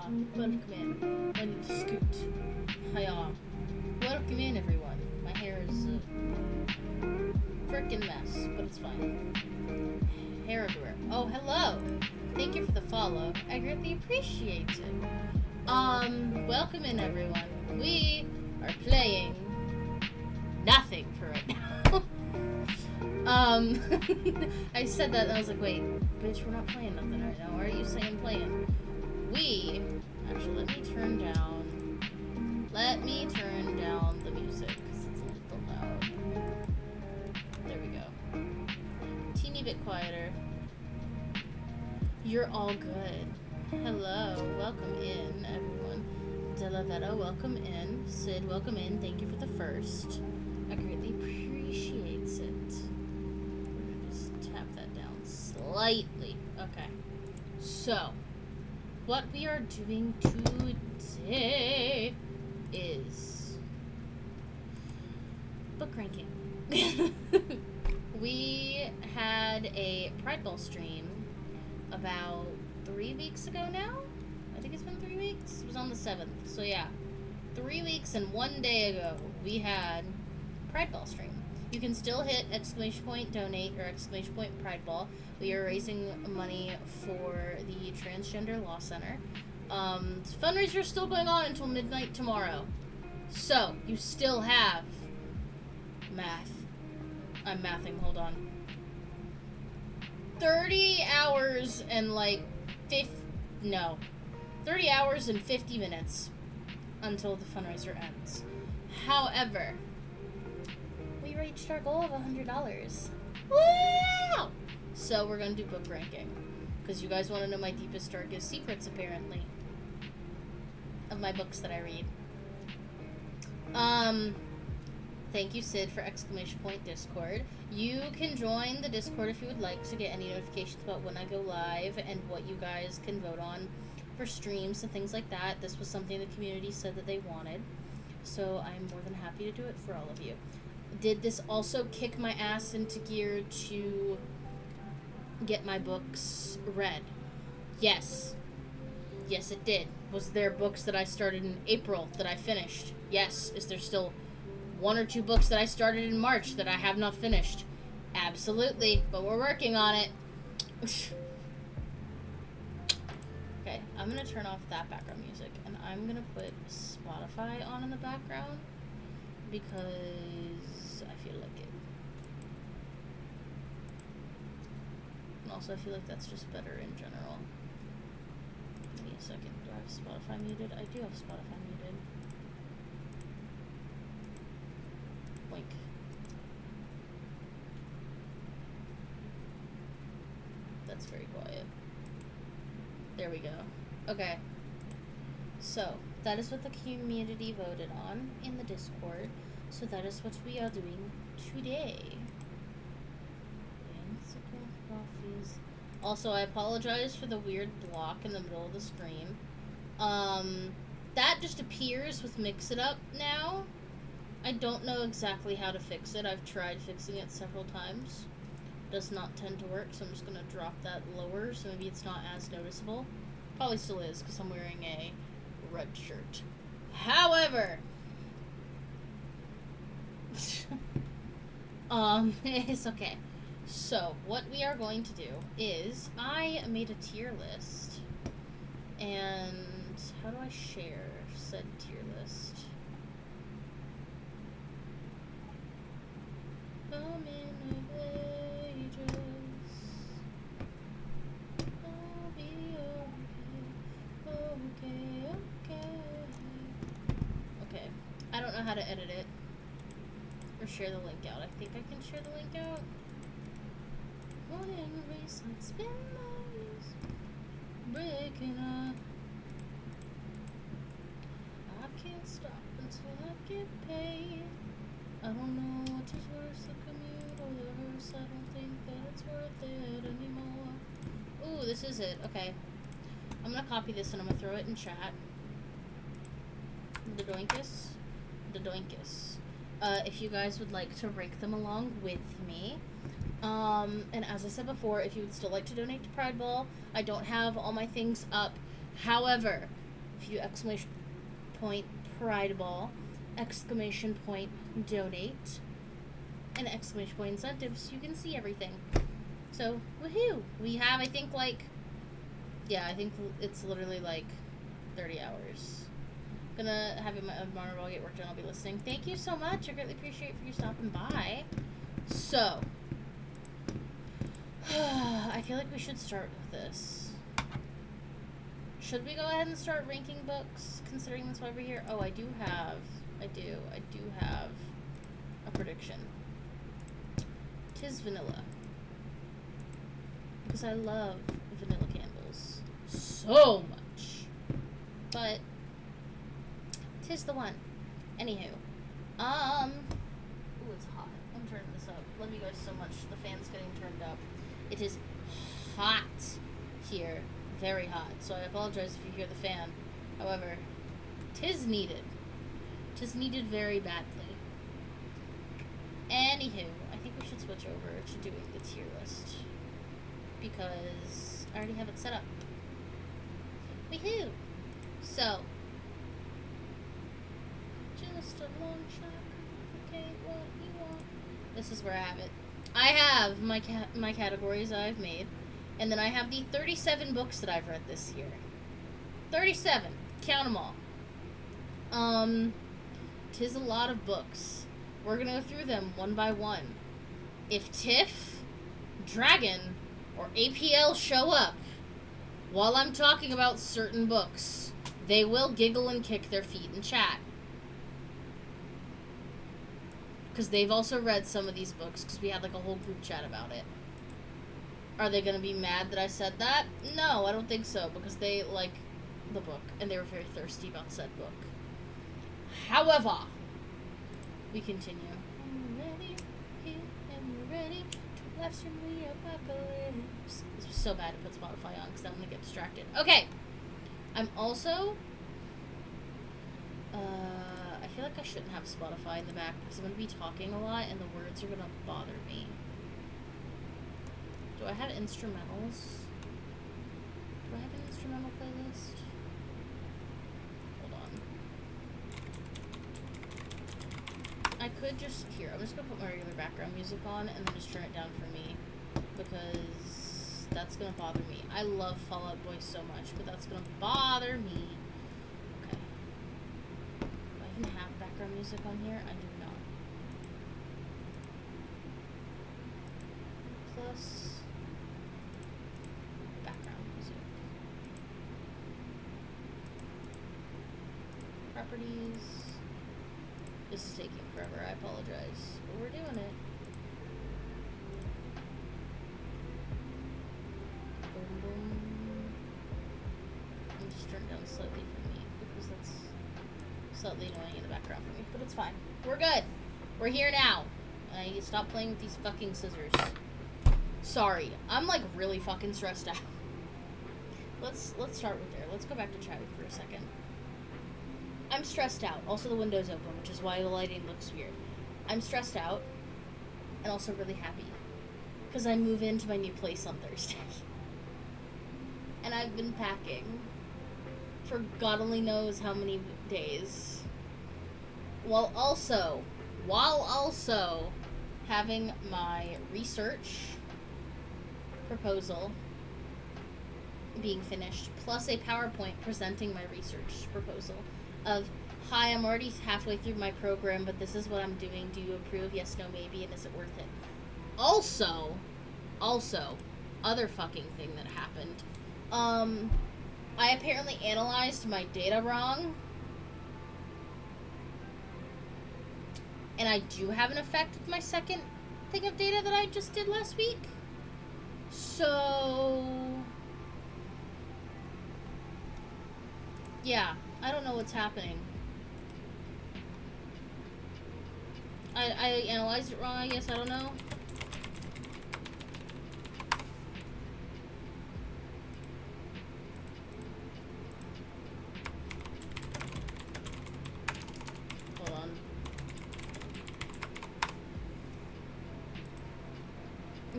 Welcome in. I need to scoot. Hiya. Welcome in, everyone. My hair is a frickin' mess, but it's fine. Hair everywhere. Oh, hello. Thank you for the follow. I greatly appreciate it. Welcome in, everyone. We are playing nothing for right now. I said that and I was like, wait, bitch, we're not playing nothing right now. Why are you saying playing? Actually, let me turn down the music because it's a little loud. There we go. Teeny bit quieter. You're all good. Hello, welcome in, everyone. Delavetta, welcome in. Sid, welcome in. Thank you for the first. I greatly appreciate it. We're gonna just tap that down slightly. Okay. So, what we are doing today is book ranking. We had a Prideball stream about 3 weeks ago now. I think it's been 3 weeks. It was on the 7th. So yeah, 3 weeks and 1 day ago we had Prideball stream. You can still hit ! Donate or ! Prideball. We are raising money for the Transgender Law Center. Fundraiser is still going on until midnight tomorrow. So, you still have math. I'm mathing, hold on. 30 hours and 30 hours and 50 minutes until the fundraiser ends. However, we reached our goal of $100. Wow! So we're gonna do book ranking. Because you guys want to know my deepest, darkest secrets, apparently. Of my books that I read. Thank you, Sid, for ! Discord. You can join the Discord if you would like to get any notifications about when I go live and what you guys can vote on for streams and things like that. This was something the community said that they wanted. So I'm more than happy to do it for all of you. Did this also kick my ass into gear to get my books read? Yes. Yes, it did. Was there books that I started in April that I finished? Yes. Is there still 1 or 2 books that I started in March that I have not finished? Absolutely, but we're working on it. Okay, I'm gonna turn off that background music and I'm gonna put Spotify on in the background because I feel like it. And also I feel like that's just better in general. Give me a second. Do I have Spotify muted? I do have Spotify muted. Boink. That's very quiet. There we go. Okay. So, that is what the community voted on in the Discord. So that is what we are doing today. Also, I apologize for the weird block in the middle of the screen. That just appears with Mix It Up now. I don't know exactly how to fix it. I've tried fixing it several times. Does not tend to work, so I'm just going to drop that lower so maybe it's not as noticeable. Probably still is because I'm wearing a red shirt. However, it's okay. So, what we are going to do is, I made a tier list, and how do I share said tier list? I'm in pages. I'll be okay. Okay. I don't know how to edit it or share the link out. I think I can share the link out. Morning race, I'd spend days breaking up. I can't stop until I get paid. I don't know what is worse, the commute or the hearse. I don't think that it's worth it anymore. Ooh, this is it. Okay. I'm gonna copy this and I'm gonna throw it in chat. The doinkus. The doinkus. If you guys would like to rank them along with me. And as I said before, if you would still like to donate to Prideball, I don't have all my things up. However, If you exclamation point Prideball, exclamation point donate, and exclamation point incentives, you can see everything. So, woohoo! We have, I think, like, yeah, I think it's literally like 30 hours. Gonna have Marvel get work done. I'll be listening. Thank you so much. I greatly appreciate for you stopping by. So, I feel like we should start with this. Should we go ahead and start ranking books, considering that's why we're here? Oh, I do have a prediction. 'Tis vanilla. Because I love vanilla candles so much. But 'tis the one. Anywho. Ooh, it's hot. I'm turning this up. Love you guys so much. The fan's getting turned up. It is hot here. Very hot. So I apologize if you hear the fan. However, 'tis needed. 'Tis needed very badly. Anywho, I think we should switch over to doing the tier list. Because I already have it set up. Woohoo! So, just a long shot. Okay, what you want? This is where I have it. I have my categories I've made, and then I have the 37 books that I've read this year. 37. Count them all. 'Tis a lot of books. We're gonna go through them one by one. If Tiff, Dragon, or APL show up while I'm talking about certain books, they will giggle and kick their feet in chat. Because they've also read some of these books, because we had like a whole group chat about it. Are they going to be mad that I said that? No, I don't think so, because they like the book, and they were very thirsty about said book. However, we continue. And you're ready, and you're ready to live stream the apocalypse. This was so bad to put Spotify on, because I'm going to get distracted. Okay, I'm also... I feel like I shouldn't have Spotify in the back because I'm going to be talking a lot and the words are going to bother me. Do I have instrumentals? Do I have an instrumental playlist? Hold on. I could just... Here, I'm just going to put my regular background music on and then just turn it down for me because that's going to bother me. I love Fall Out Boy so much, but that's going to bother me. Have background music on here? I do not. Plus background music. Properties. This is taking forever, I apologize. But we're doing it. Boom, boom. I'm just turning down slightly for me because that's slightly annoying in the background for me, but it's fine. We're good. We're here now. I need to stop playing with these fucking scissors. Sorry. I'm like really fucking stressed out. Let's start with there. Let's go back to chatting for a second. I'm stressed out. Also the window's open, which is why the lighting looks weird. I'm stressed out and also really happy because I move into my new place on Thursday. And I've been packing for God only knows how many days, while also having my research proposal being finished, plus a PowerPoint presenting my research proposal of, hi, I'm already halfway through my program, but this is what I'm doing. Do you approve? Yes, no, maybe, and is it worth it? Also, other fucking thing that happened, I apparently analyzed my data wrong. And I do have an effect with my second thing of data that I just did last week. So... yeah, I don't know what's happening. I analyzed it wrong, I guess, I don't know.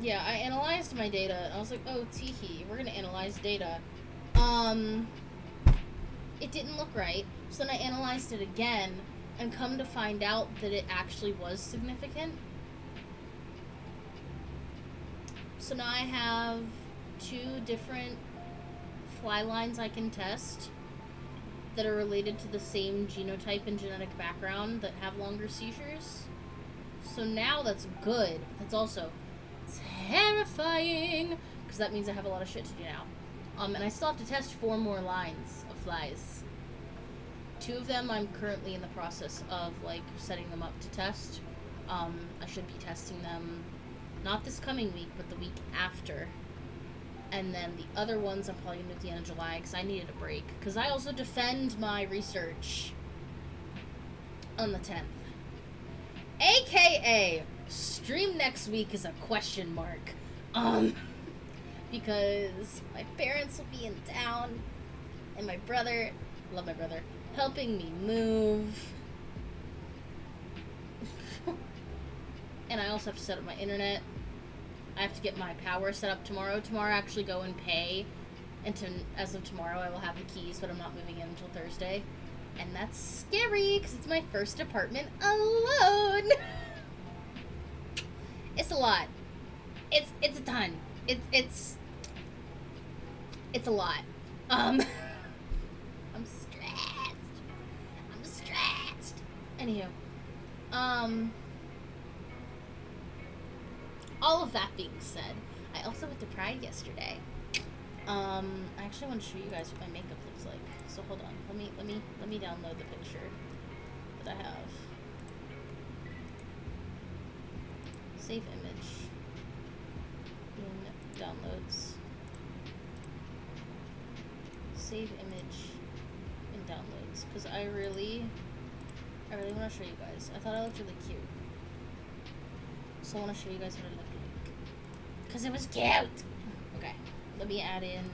Yeah, I analyzed my data, and I was like, oh, teehee, we're gonna analyze data. it didn't look right. So then I analyzed it again, and come to find out that it actually was significant. So now I have 2 different fly lines I can test that are related to the same genotype and genetic background that have longer seizures. So now that's good. That's also terrifying, because that means I have a lot of shit to do now. And I still have to test 4 more lines of flies. 2 of them I'm currently in the process of, like, setting them up to test. I should be testing them not this coming week, but the week after. And then the other ones I'm probably going to do at the end of July, because I needed a break. Because I also defend my research on the 10th. AKA, stream next week is a question mark. Because my parents will be in town, and my brother, love my brother, helping me move. And I also have to set up my internet. I have to get my power set up tomorrow. Tomorrow I actually go and pay. And as of tomorrow I will have the keys, but I'm not moving in until Thursday. And that's scary, because it's my first apartment alone. It's a lot. It's a ton. It's a lot. I'm stressed. Anywho. All of that being said, I also went to Pride yesterday. I actually want to show you guys what my makeup looks like. So hold on, let me download the picture that I have. Save image in downloads. Save image in downloads, because I really want to show you guys. I thought I looked really cute, so I want to show you guys what it looked like. Because it was cute! Okay, let me add in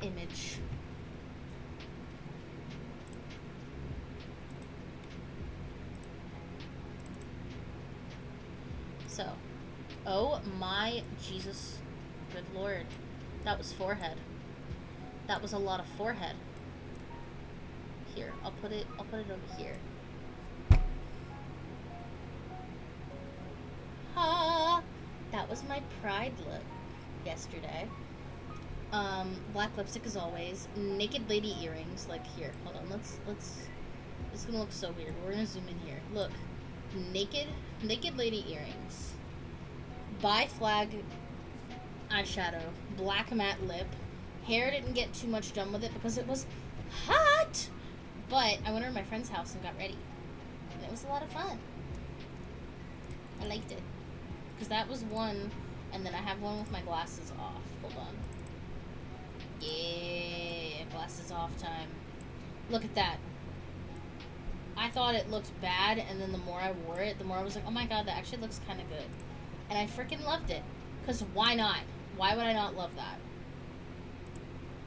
image. So, oh my Jesus, good lord. That was forehead. That was a lot of forehead. Here, I'll put it over here. Ha! That was my Pride look yesterday. Black lipstick as always. Naked lady earrings. Like, here, hold on. Let's. This is gonna look so weird. We're gonna zoom in here. Look, naked lady earrings. Bi flag eyeshadow. Black matte lip. Hair didn't get too much done with it because it was hot. But I went over to my friend's house and got ready, and it was a lot of fun. I liked it. Because that was one, and then I have one with my glasses off. Hold on. Yeah, glasses off time. Look at that. I thought it looked bad, and then the more I wore it, the more I was like, oh my god, that actually looks kind of good. And I freaking loved it. Because why not? Why would I not love that?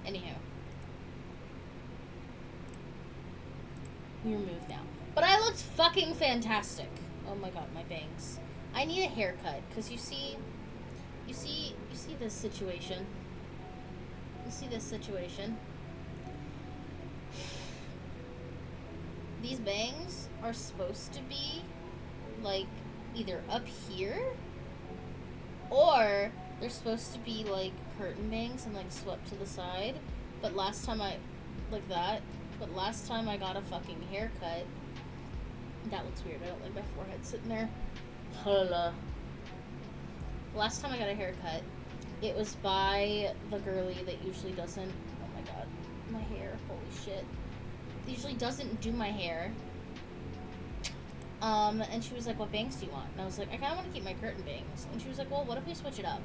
Anywho. We removed now. But I looked fucking fantastic. Oh my god, my bangs. I need a haircut, because you see this situation. You see this situation. These bangs are supposed to be, like, either up here, or they're supposed to be, like, curtain bangs and, like, swept to the side. But last time I got a fucking haircut, that looks weird. I don't like my forehead sitting there. Hola. Last time I got a haircut, it was by the girly that usually doesn't, oh my god, my hair, holy shit, usually doesn't do my hair. And she was like, what bangs do you want? And I was like, I kind of want to keep my curtain bangs. And she was like, well, what if we switch it up?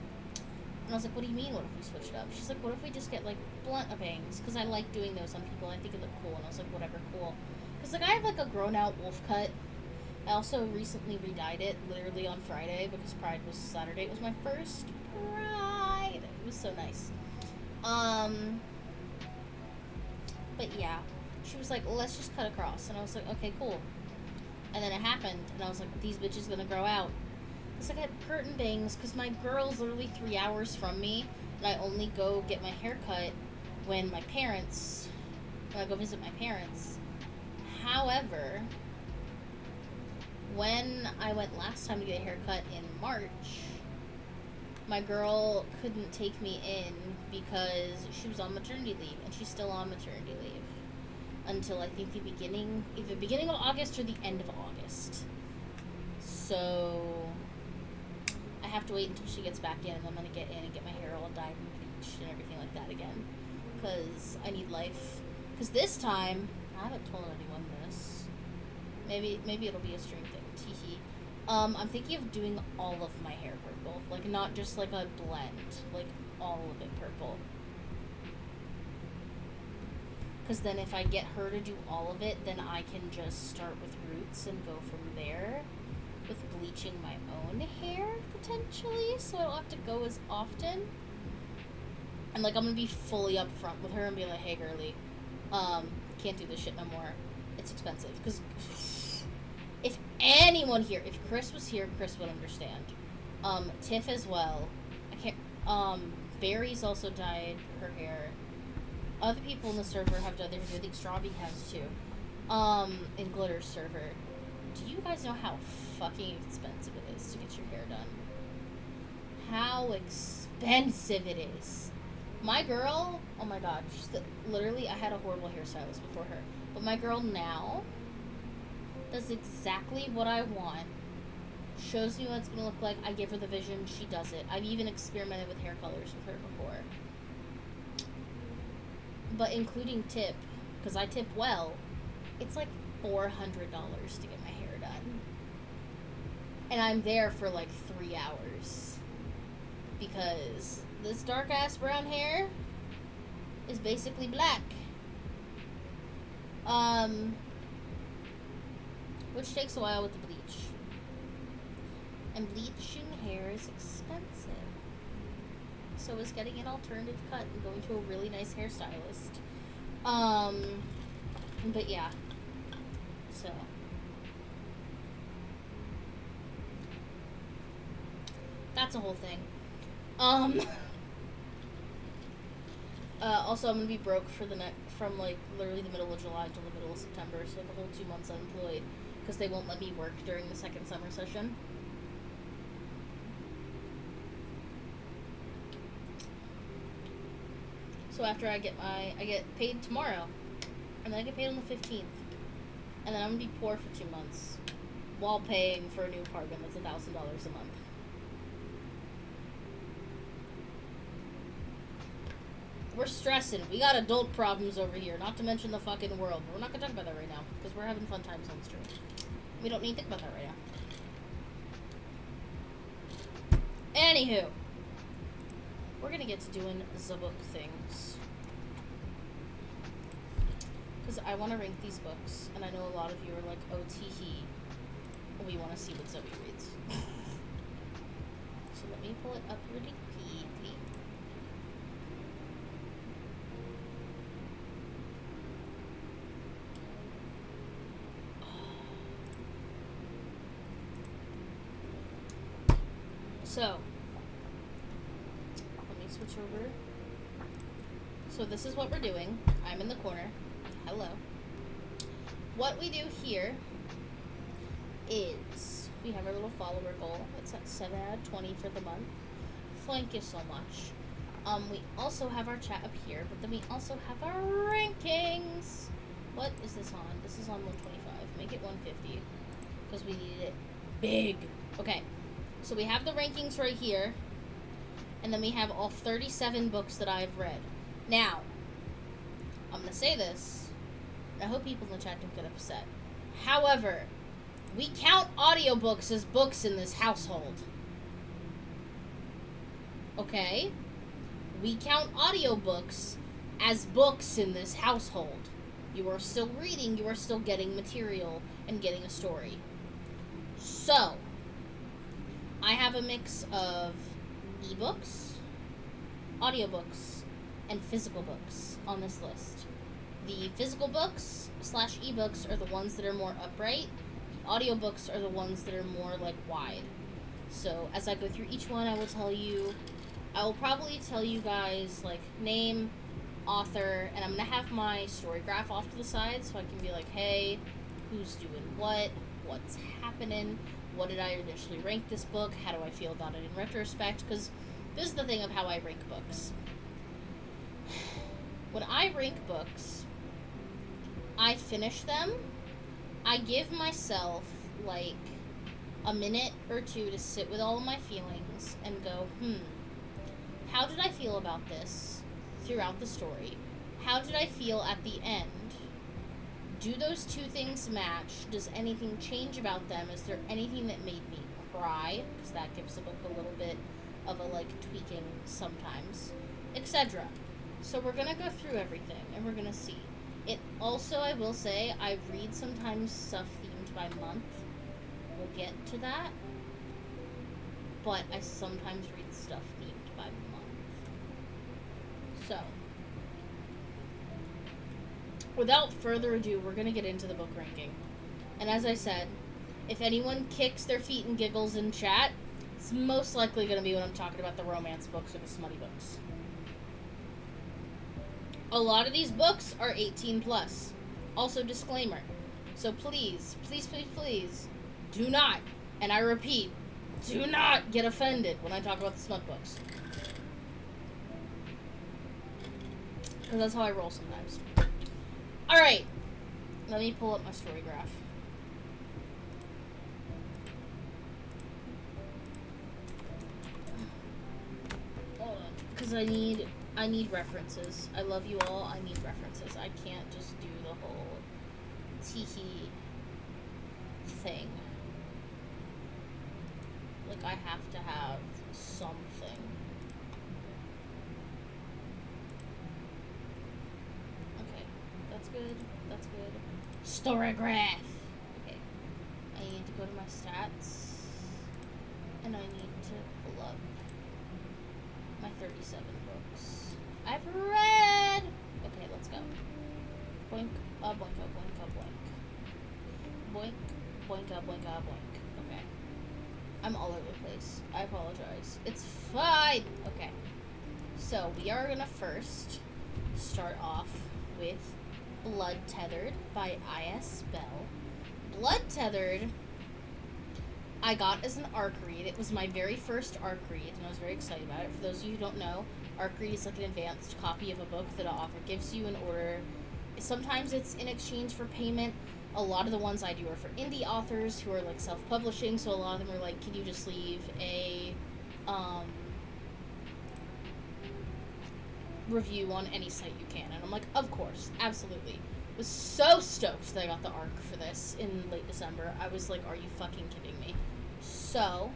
And I was like, what do you mean, what if we switch it up? She's like, what if we just get, like, blunt bangs? Because I like doing those on people. I think it looked cool. And I was like, whatever, cool. Because, like, I have, like, a grown-out wolf cut. I also recently re-dyed it, literally on Friday, because Pride was Saturday. It was my first Pride. It was so nice. But, yeah. She was like, well, let's just cut across. And I was like, okay, cool. And then it happened. And I was like, these bitches gonna grow out. It's like I had curtain bangs, because my girl's literally 3 hours from me, and I only go get my hair cut when my parents when I go visit my parents. However, when I went last time to get a haircut in March, my girl couldn't take me in because she was on maternity leave, and she's still on maternity leave until I think either beginning of August or the end of August. So I have to wait until she gets back in, and I'm gonna get in and get my hair all dyed and bleached and everything like that again, because I need life. Because this time, I haven't told anyone this. Maybe it'll be a stream thing. Teehee. I'm thinking of doing all of my hair purple, like not just like a blend, like all of it purple. Because then if I get her to do all of it, then I can just start with roots and go from there with bleaching my own hair, potentially, so I don't have to go as often. And, like, I'm gonna be fully upfront with her and be like, hey, girly, can't do this shit no more. It's expensive. Because if anyone here, if Chris was here, Chris would understand. Tiff as well. I can't, Barry's also dyed her hair. Other people in the server have done theirs. I think Strawby has too. In Glitter's server. Do you guys know how fucking expensive it is to get your hair done? How expensive it is. My girl, oh my god, literally, I had a horrible hairstylist before her. But my girl now does exactly what I want. Shows me what it's gonna look like. I give her the vision. She does it. I've even experimented with hair colors with her before. But including tip, because I tip well, it's like $400 to get my hair done. And I'm there for like 3 hours. Because this dark ass brown hair is basically black. Which takes a while with the bleach. And bleaching hair is expensive. So is getting an alternative cut and going to a really nice hairstylist. But yeah. So. That's a whole thing. Also, I'm gonna be broke for from like literally the middle of July till the middle of September, so the whole 2 months unemployed, because they won't let me work during the second summer session. So after I get paid tomorrow, and then I get paid on the 15th, and then I'm gonna be poor for 2 months, while paying for a new apartment that's $1,000 a month. We're stressing. We got adult problems over here, not to mention the fucking world. We're not gonna talk about that right now, because we're having fun times on stream. We don't need to think about that right now. Anywho. We're gonna get to doing the book things. Because I want to rank these books, and I know a lot of you are like, oh, teehee. We want to see what Zoe reads. So let me pull it up really quickly. So, let me switch over. So this is what we're doing. I'm in the corner. Hello. What we do here is we have our little follower goal. It's at 7 out of 20 for the month. Thank you so much. We also have our chat up here, but then we also have our rankings. What is this on? This is on 125. Make it 150 because we need it big. Okay. So we have the rankings right here, and then we have all 37 books that I've read. Now, I'm going to say this, and I hope people in the chat don't get upset. However, we count audiobooks as books in this household. Okay? We count audiobooks as books in this household. You are still reading, you are still getting material and getting a story. So, I have a mix of ebooks, audiobooks, and physical books on this list. The physical books / ebooks are the ones that are more upright. The audiobooks are the ones that are more like wide. So as I go through each one, I will probably tell you guys like name, author, and I'm gonna have my story graph off to the side so I can be like, hey, who's doing what's happening, what did I initially rank this book, how do I feel about it in retrospect, because this is the thing of how I rank books. When I rank books, I finish them, I give myself, like, a minute or two to sit with all of my feelings and go, how did I feel about this throughout the story? How did I feel at the end? Do those two things match? Does anything change about them? Is there anything that made me cry? Because that gives the book a little bit of a, like, tweaking sometimes, etc. So we're going to go through everything, and we're going to see. It also, I will say, I read sometimes stuff themed by month. We'll get to that. But I sometimes read stuff themed by month. So, without further ado, we're going to get into the book ranking. And as I said, if anyone kicks their feet and giggles in chat, it's most likely going to be when I'm talking about the romance books or the smutty books. A lot of these books are 18 plus. Also, disclaimer. So please, please, please, please, do not, and I repeat, do not get offended when I talk about the smut books. Because that's how I roll sometimes. Alright, let me pull up my story graph. Hold on, because I need references. I love you all, I need references. I can't just do the whole tee-hee thing. Like, I have to have something. Okay, that's good, that's good. Story graph! Okay, I need to go to my stats, and I need to pull up my 37 books I've read! Okay, let's go. Boink, boink, boink, boink. Boink, boink, boink, boink. Okay. I'm all over the place. I apologize. It's fine! Okay. So, we are gonna first start off with Blood Tethered by I.S. Bell. Blood Tethered, I got as an ARC read. It was my very first ARC read, and I was very excited about it. For those of you who don't know, ARC read is like an advanced copy of a book that an author gives you in order. Sometimes it's in exchange for payment. A lot of the ones I do are for indie authors who are like self-publishing, so a lot of them are like, can you just leave a review on any site you can? And I'm like, of course, absolutely. Was so stoked that I got the ARC for this in late December. I was like, are you fucking kidding me? So,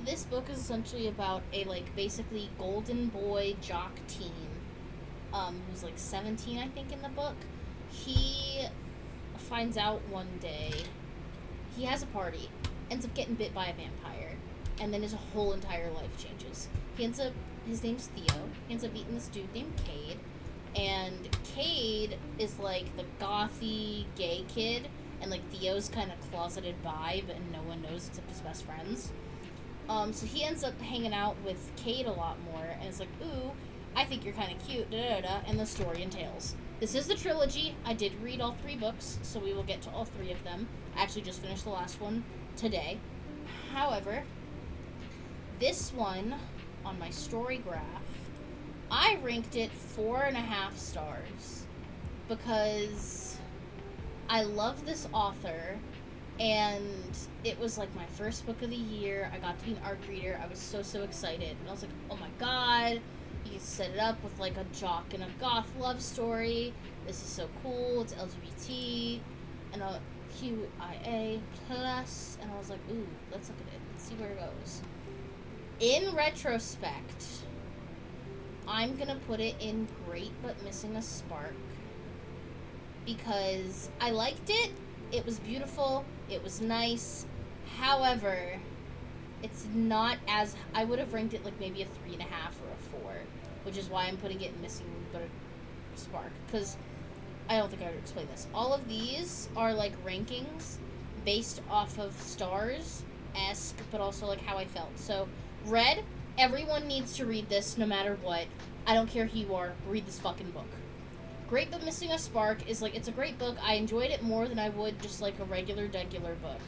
this book is essentially about a, like, basically golden boy jock teen, who's, like, 17, I think, in the book. He finds out one day, he has a party, ends up getting bit by a vampire, and then his whole entire life changes. His name's Theo, he ends up meeting this dude named Cade, and Cade is, like, the gothy gay kid, and, like, Theo's kind of closeted bi, but no one knows except his best friends. So he ends up hanging out with Cade a lot more, and it's like, ooh, I think you're kind of cute, da-da-da, and the story entails. This is the trilogy. I did read all 3 books, so we will get to all 3 of them. I actually just finished the last one today. However, this one, on my story graph, I ranked it 4.5 stars, because I love this author, and it was like my first book of the year. I got to be an ARC reader. I was so excited, and I was like, oh my god, you set it up with like a jock and a goth love story. This is so cool. It's LGBT and a QIA plus, and I was like, ooh, let's look at it. Let's see where it goes. In retrospect, I'm gonna put it in great but missing a spark, because I liked it. It was beautiful. It was nice. However, it's not as... I would have ranked it like maybe a 3.5 or a 4, which is why I'm putting it missing but a spark, because I don't think I would explain this. All of these are like rankings based off of stars-esque, but also like how I felt. So, Red, Everyone needs to read this no matter what. I don't care who you are. Read this fucking book. Great But Missing a Spark is like, it's a great book. I enjoyed it more than I would just like a regular book.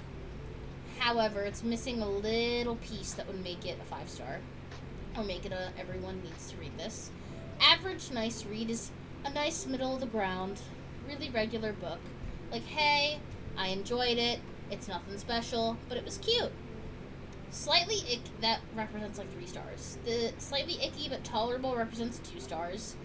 However, it's missing a little piece that would make it a 5-star. Or make it a everyone needs to read this. Average nice read is a nice middle of the ground, really regular book. Like, hey, I enjoyed it. It's nothing special, but it was cute. Slightly icky, that represents like 3 stars. The slightly icky but tolerable represents 2 stars.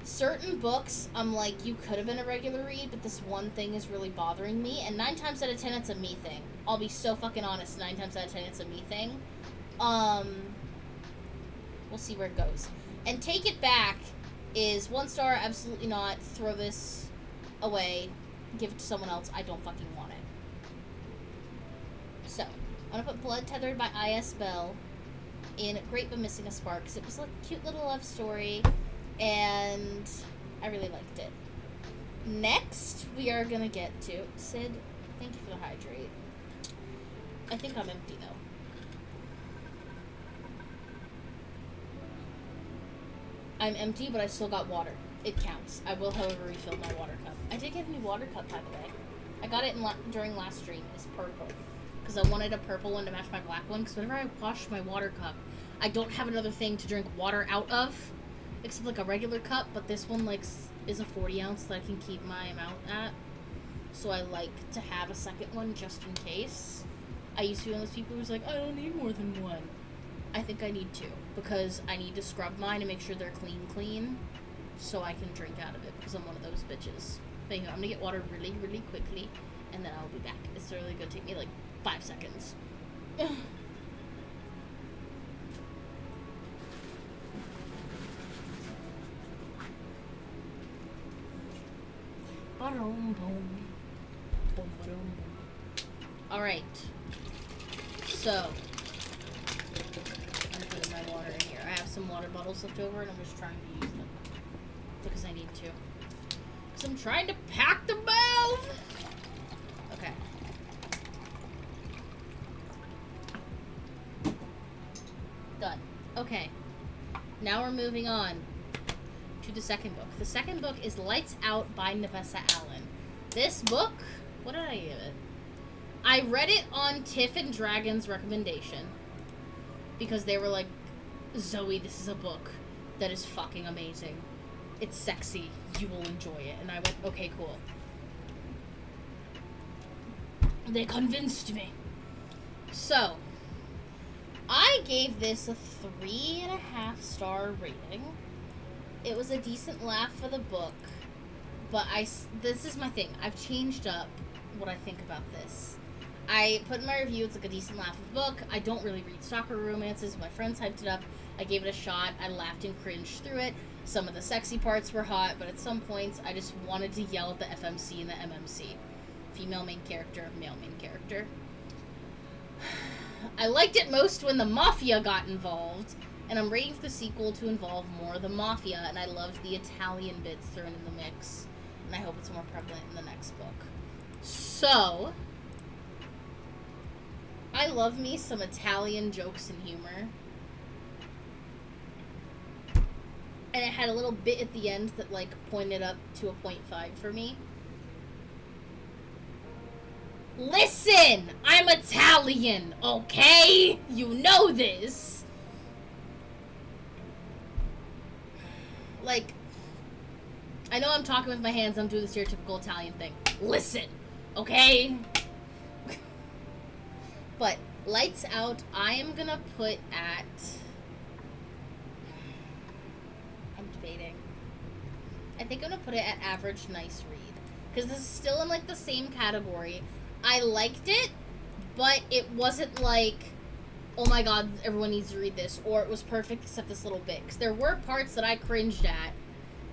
Certain books, I'm like, you could have been a regular read, but this one thing is really bothering me. And 9 times out of 10, it's a me thing. I'll be so fucking honest, 9 times out of 10, it's a me thing. We'll see where it goes. And Take It Back is 1 star, absolutely not. Throw this away. Give it to someone else. I don't fucking want it. So, I'm gonna put Blood Tethered by I.S. Bell in Great But Missing a Spark, because it was like a cute little love story, and I really liked it. Next, we are gonna get to Sid. Thank you for the hydrate. I think I'm empty though. I'm empty, but I still got water. It counts. I will, however, refill my water cup. I did get a new water cup, by the way. I got it during last stream. It's purple. Because I wanted a purple one to match my black one. Because whenever I wash my water cup, I don't have another thing to drink water out of. Except like a regular cup. But this one like is a 40 ounce that I can keep my amount at. So I like to have a second one just in case. I used to be one of those people who's like, I don't need more than one. I think I need 2. Because I need to scrub mine and make sure they're clean. So I can drink out of it. Because I'm one of those bitches. But anyway, I'm going to get water really, really quickly. And then I'll be back. It's really going to take me like 5 seconds. Alright. So, I'm putting my water in here. I have some water bottles left over and I'm just trying to use them. Because I need to. Because I'm trying to pack the mouth! Okay. Done. Okay. Now we're moving on to the second book. The second book is Lights Out by Nevessa Allen. This book, what did I give it? I read it on Tiff and Dragon's recommendation. Because they were like, Zoe, this is a book that is fucking amazing. It's sexy. You will enjoy it. And I went, okay, cool. They convinced me. So, I gave this a 3.5 star rating. It was a decent laugh for the book. But this is my thing. I've changed up what I think about this. I put in my review, it's like a decent laugh of book. I don't really read stalker romances. My friends hyped it up. I gave it a shot. I laughed and cringed through it. Some of the sexy parts were hot, but at some points, I just wanted to yell at the FMC and the MMC. Female main character, male main character. I liked it most when the Mafia got involved, and I'm waiting for the sequel to involve more of the Mafia, and I loved the Italian bits thrown in the mix, and I hope it's more prevalent in the next book. So, I love me some Italian jokes and humor. And it had a little bit at the end that, like, pointed up to a 0.5 for me. Listen! I'm Italian, okay? You know this! Like, I know I'm talking with my hands, I'm doing the stereotypical Italian thing. Listen, okay? But, Lights Out, I am gonna put at... I'm debating. I think I'm gonna put it at average nice read. Because this is still in, like, the same category. I liked it, but it wasn't like, oh my god, everyone needs to read this. Or it was perfect except this little bit. Because there were parts that I cringed at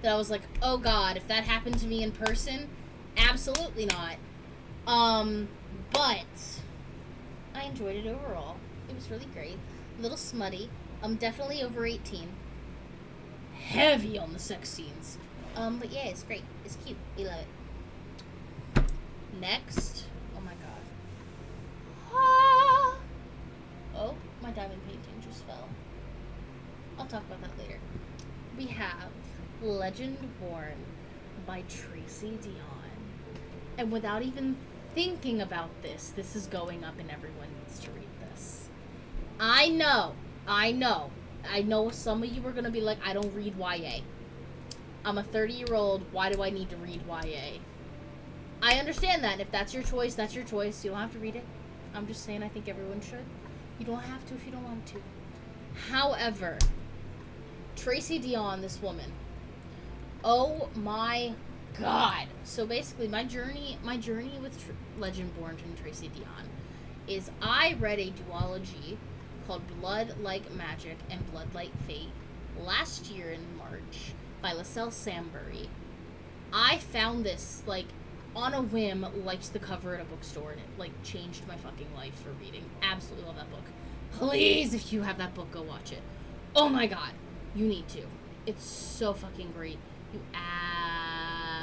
that I was like, oh god, if that happened to me in person, absolutely not. But I enjoyed it overall. It was really great. A little smutty. Definitely over 18. Heavy on the sex scenes. But yeah, it's great. It's cute. We love it. Next. Oh my god. Ah! Oh, my diamond painting just fell. I'll talk about that later. We have Legend Born by Tracy Dion. And without even thinking about this is going up and everyone needs to read this. I know some of you are going to be like, I don't read YA. I'm a 30-year-old. Why do I need to read YA? I understand that. If that's your choice, that's your choice. You don't have to read it. I'm just saying I think everyone should. You don't have to if you don't want to. However, Tracy Dion, this woman. Oh my god. So basically, my journey with Legend Born and Tracy Dion is I read a duology called Blood Like Magic and Blood Like Fate last year in March by LaSalle Sambury. I found this, like, on a whim, liked the cover at a bookstore, and it, like, changed my fucking life for reading. Absolutely love that book. Please, if you have that book, go watch it. Oh my god. You need to. It's so fucking great. You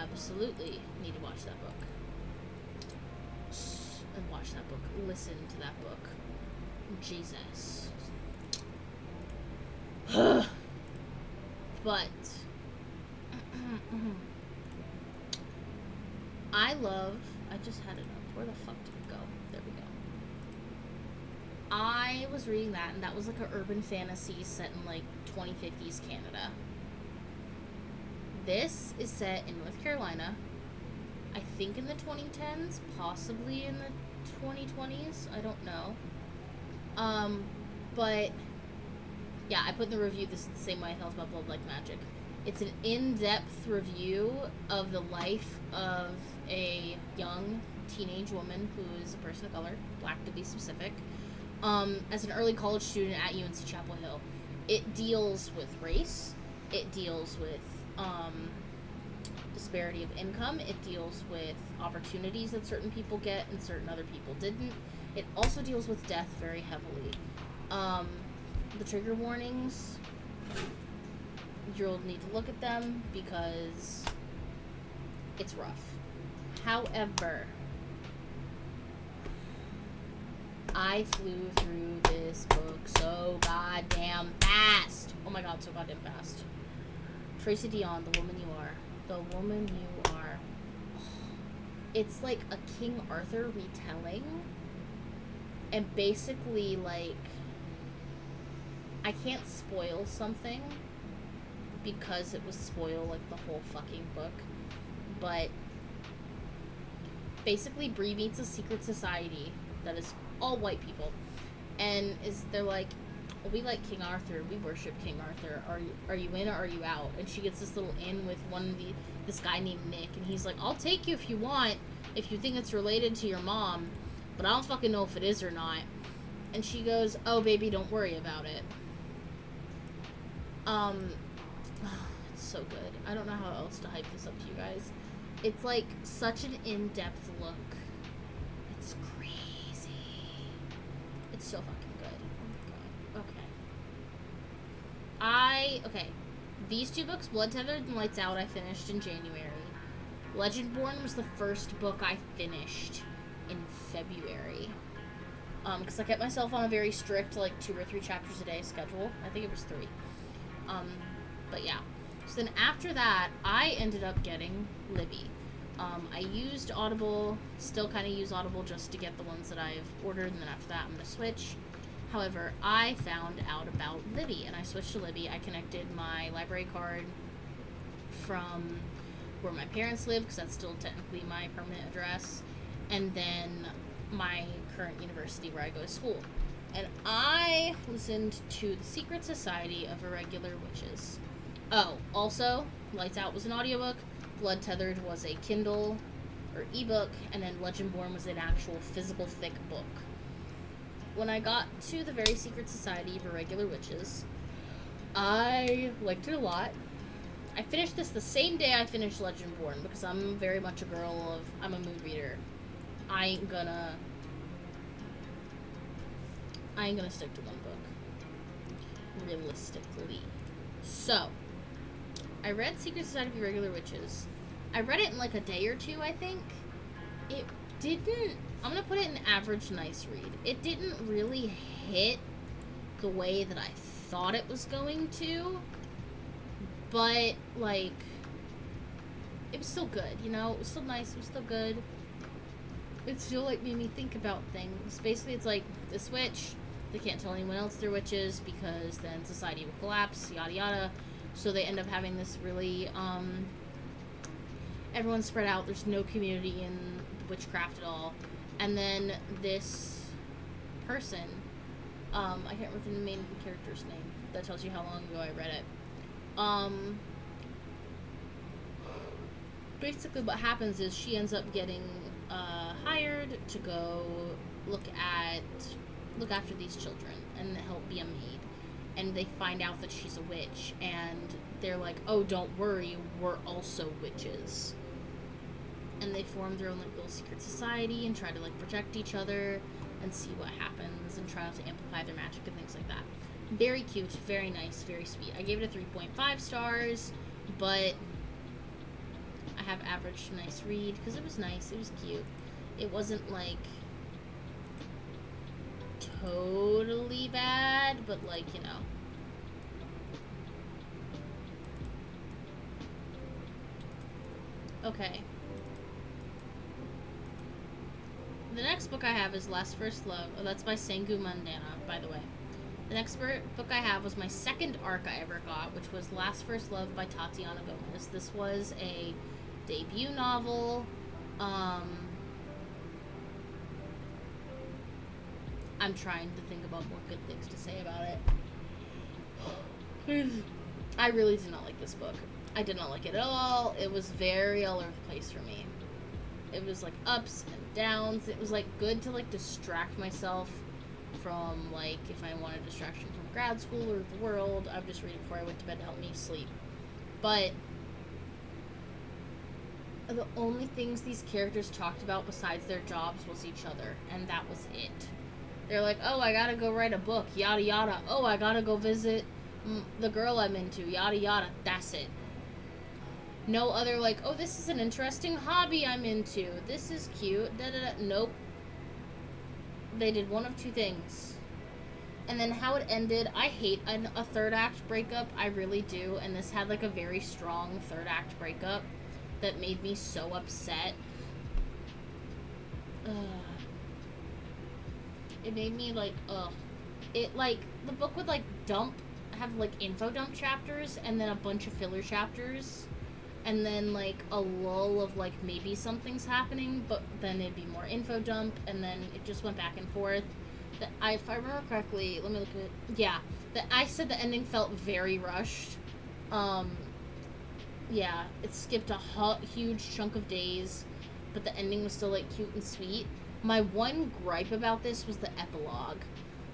absolutely need to watch that book. And watch that book. Listen to that book. Jesus. But I just had it up. Where the fuck did it go? There we go. I was reading that, and that was like an urban fantasy set in like 2050s Canada. This is set in North Carolina. I think in the 2010s, possibly in the 2020s. I don't know. But yeah, I put in the review, this is the same way I felt about Blood Like Magic. It's an in-depth review of the life of a young teenage woman who is a person of color, black to be specific, as an early college student at UNC Chapel Hill. It deals with race. It deals with disparity of income. It deals with opportunities that certain people get and certain other people didn't. It also deals with death very heavily. The trigger warnings, you'll need to look at them because it's rough. However, I flew through this book so goddamn fast. Oh my god, so goddamn fast. Tracy Dion, The Woman You Are. The Woman You Are. It's like a King Arthur retelling. And basically, like, I can't spoil something because it would spoil, like, the whole fucking book. But basically, Bree meets a secret society that is all white people. And they're like, we like King Arthur. We worship King Arthur. Are you in or are you out? And she gets this little in with this guy named Nick. And he's like, I'll take you if you want, if you think it's related to your mom. But I don't fucking know if it is or not. And she goes, oh, baby, don't worry about it. It's so good. I don't know how else to hype this up to you guys. It's like such an in-depth look. It's crazy. It's so fucking good. Oh my god. Okay. These two books, Blood Tethered and Lights Out, I finished in January. Legend Born was the first book I finished in February. Because I kept myself on a very strict, like, 2 or 3 chapters a day schedule. I think it was 3. But yeah. So then after that, I ended up getting Libby. I used Audible, still kind of use Audible just to get the ones that I've ordered, and then after that I'm going to switch. However, I found out about Libby, and I switched to Libby. I connected my library card from where my parents live, because that's still technically my permanent address, and then my current university where I go to school. And I listened to The Secret Society of Irregular Witches. Oh, also, Lights Out was an audiobook, Blood Tethered was a Kindle or ebook, and then Legend Born was an actual physical thick book. When I got to The Very Secret Society of Irregular Witches, I liked it a lot. I finished this the same day I finished Legend Born, because I'm very much a girl of, I'm a mood reader. I ain't gonna stick to one book. Realistically. So, I read Secret Society of Irregular Witches. I read it in like a day or two, I think. It didn't, I'm gonna put it in average nice read. It didn't really hit the way that I thought it was going to, but, like, it was still good, you know? It was still nice, it was still good. It still, like, made me think about things. Basically, it's like, this witch, they can't tell anyone else they're witches, because then society will collapse, yada yada. So they end up having this really, everyone's spread out, there's no community in witchcraft at all. And then this person, I can't remember the main character's name. That tells you how long ago I read it. Basically what happens is she ends up getting hired to go look after these children and help be a maid. And they find out that she's a witch, and they're like, oh, don't worry, we're also witches. And they form their own, like, little secret society and try to, like, protect each other and see what happens and try not to amplify their magic and things like that. Very cute, very nice, very sweet. I gave it a 3.5 stars, but I have average to nice read because it was nice, it was cute. It wasn't, like, totally bad, but, like, you know. Okay. The next book I have is Last First Love. Oh, that's by Sengu Mandana, by the way. The next book I have was my second arc I ever got, which was Last First Love by Tatiana Gomez. This was a debut novel. I'm trying to think about more good things to say about it. I really did not like this book. I did not like it at all. It was very all over the place for me. It was, like, ups and downs. It was, like, good to, like, distract myself from, like, if I wanted distraction from grad school or the world. I would just read it before I went to bed to help me sleep. But the only things these characters talked about besides their jobs was each other, and that was it. They're like, oh, I gotta go write a book, yada yada. Oh, I gotta go visit the girl I'm into, yada yada. That's it. No other, like, oh, this is an interesting hobby I'm into. This is cute. Da da da. Nope. They did one of two things. And then how it ended, I hate a third act breakup. I really do. And this had, like, a very strong third act breakup that made me so upset. It made me, like, it, like, the book would, like, have, like, info dump chapters and then a bunch of filler chapters. And then, like, a lull of, like, maybe something's happening, but then it'd be more info dump, and then it just went back and forth. If I remember correctly, let me look at it. Yeah, I said the ending felt very rushed. Yeah, it skipped a huge chunk of days, but the ending was still, like, cute and sweet. My one gripe about this was the epilogue.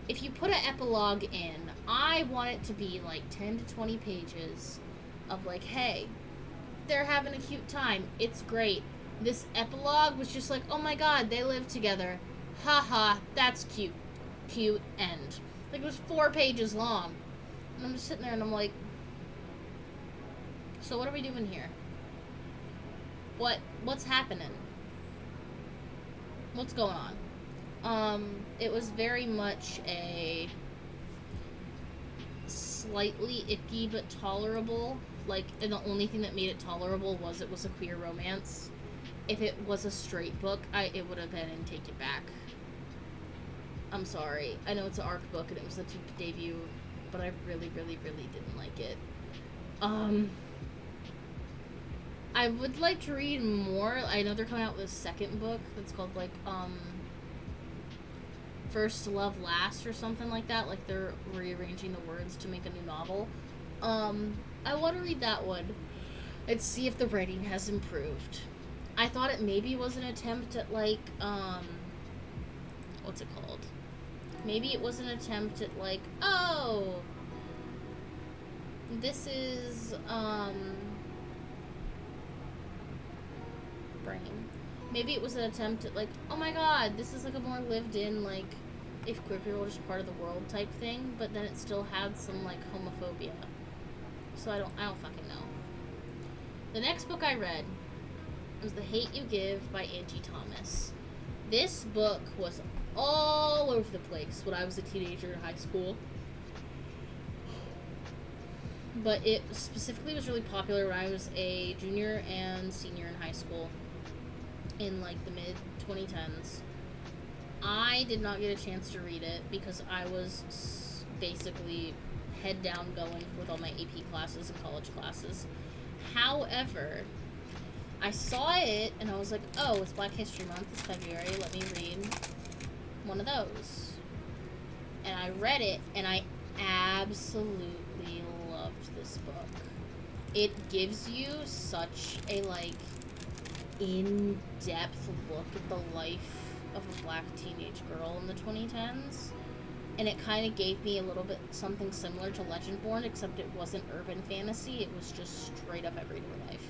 If you put an epilogue in, I want it to be, like, 10 to 20 pages of, like, hey, they're having a cute time. It's great. This epilogue was just like, oh my god, they live together. Haha, that's cute. Cute, end. Like, it was 4 pages long. And I'm just sitting there and I'm like, so what are we doing here? What's happening? What's going on? It was very much a slightly icky but tolerable. Like, and the only thing that made it tolerable was it was a queer romance. If it was a straight book, it would have been in Take It Back. I'm sorry. I know it's an arc book and it was the debut, but I really, really, really didn't like it. I would like to read more. I know they're coming out with a second book that's called, like, First Love Last or something like that. Like, they're rearranging the words to make a new novel. I want to read that one and see if the writing has improved. I thought it maybe was an attempt at, like, what's it called? Maybe it was an attempt at, like, oh, this is, brain. Maybe it was an attempt at, like, oh my god, this is, like, a more lived-in, like, if queer people were just part of the world type thing, but then it still had some, like, homophobia. So I don't fucking know. The next book I read was The Hate You Give by Angie Thomas. This book was all over the place when I was a teenager in high school. but it specifically was really popular when I was a junior and senior in high school in like the mid 2010s. I did not get a chance to read it because I was basically head down going with all my AP classes and college classes. However, I saw it and I was like, oh, it's Black History Month, it's February, let me read one of those. And I read it and I absolutely loved this book. It gives you such a like in-depth look at the life of a black teenage girl in the 2010s, and it kind of gave me a little bit something similar to Legendborn, except it wasn't urban fantasy, it was just straight up everyday life.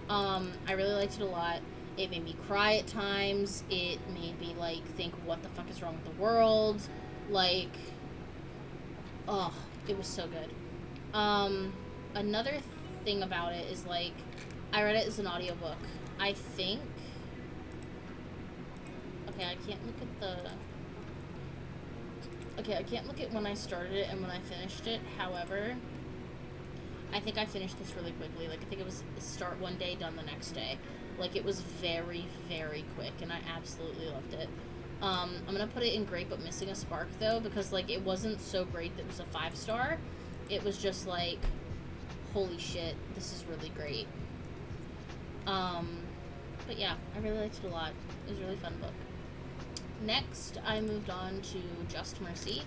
I really liked it a lot. It made me cry at times. It made me like think, what the fuck is wrong with the world? Like, oh, it was so good. Another thing about it is like, I read it as an audiobook. I think. Okay, I can't look at the. Okay, I can't look at when I started it and when I finished it. However, I think I finished this really quickly. Like, I think it was start one day, done the next day. Like, it was very, very quick, and I absolutely loved it. I'm gonna put it in great but missing a spark, though, because, like, it wasn't so great that it was a 5-star. It was just, like, holy shit, this is really great. But yeah, I really liked it a lot. It was a really fun book. Next, I moved on to Just Mercy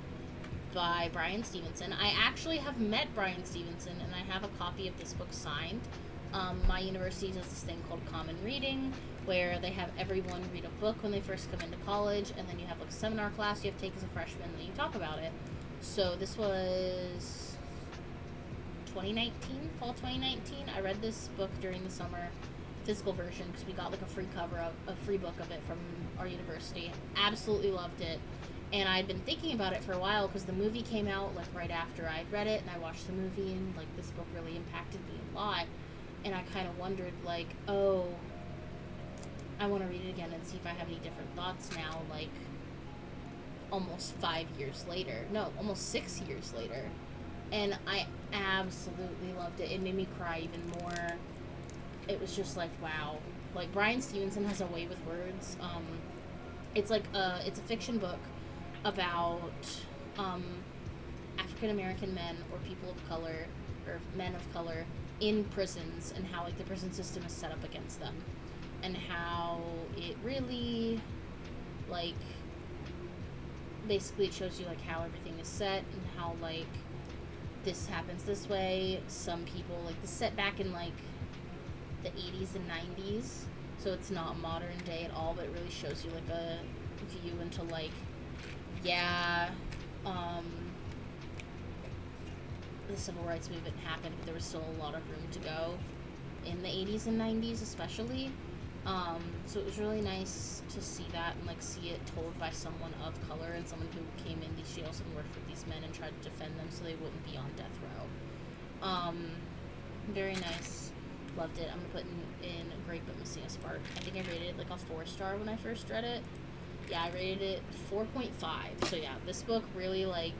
by Bryan Stevenson. I actually have met Bryan Stevenson, and I have a copy of this book signed. My university does this thing called Common Reading, where they have everyone read a book when they first come into college, and then you have like a seminar class you have to take as a freshman, and then you talk about it. So this was 2019, fall 2019. I read this book during the summer, physical version, because we got like a free cover of a free book of it from our university. Absolutely loved it. And I'd been thinking about it for a while because the movie came out like right after I'd read it, and I watched the movie, and like this book really impacted me a lot. And I kind of wondered, like, oh, I want to read it again and see if I have any different thoughts now, like almost 5 years later. No, almost 6 years later. And I absolutely loved it. It made me cry even more. It was just like, wow. Like, Bryan Stevenson has a way with words. It's like it's a fiction book about African American men or people of color or men of color in prisons, and how like the prison system is set up against them, and how it really like basically it shows you like how everything is set, and how like this happens this way. Some people like this set back in like the 80s and 90s, so it's not modern day at all, but it really shows you like a view into like, yeah, the civil rights movement happened, but there was still a lot of room to go in the 80s and 90s especially. So it was really nice to see that, and like see it told by someone of color, and someone who came in these jails and worked with these men and tried to defend them so they wouldn't be on death row. Very nice. Loved it. I'm gonna put in great but missing a spark. I think I rated it like a 4-star when I first read it. Yeah, I rated it 4.5. So yeah, this book really like,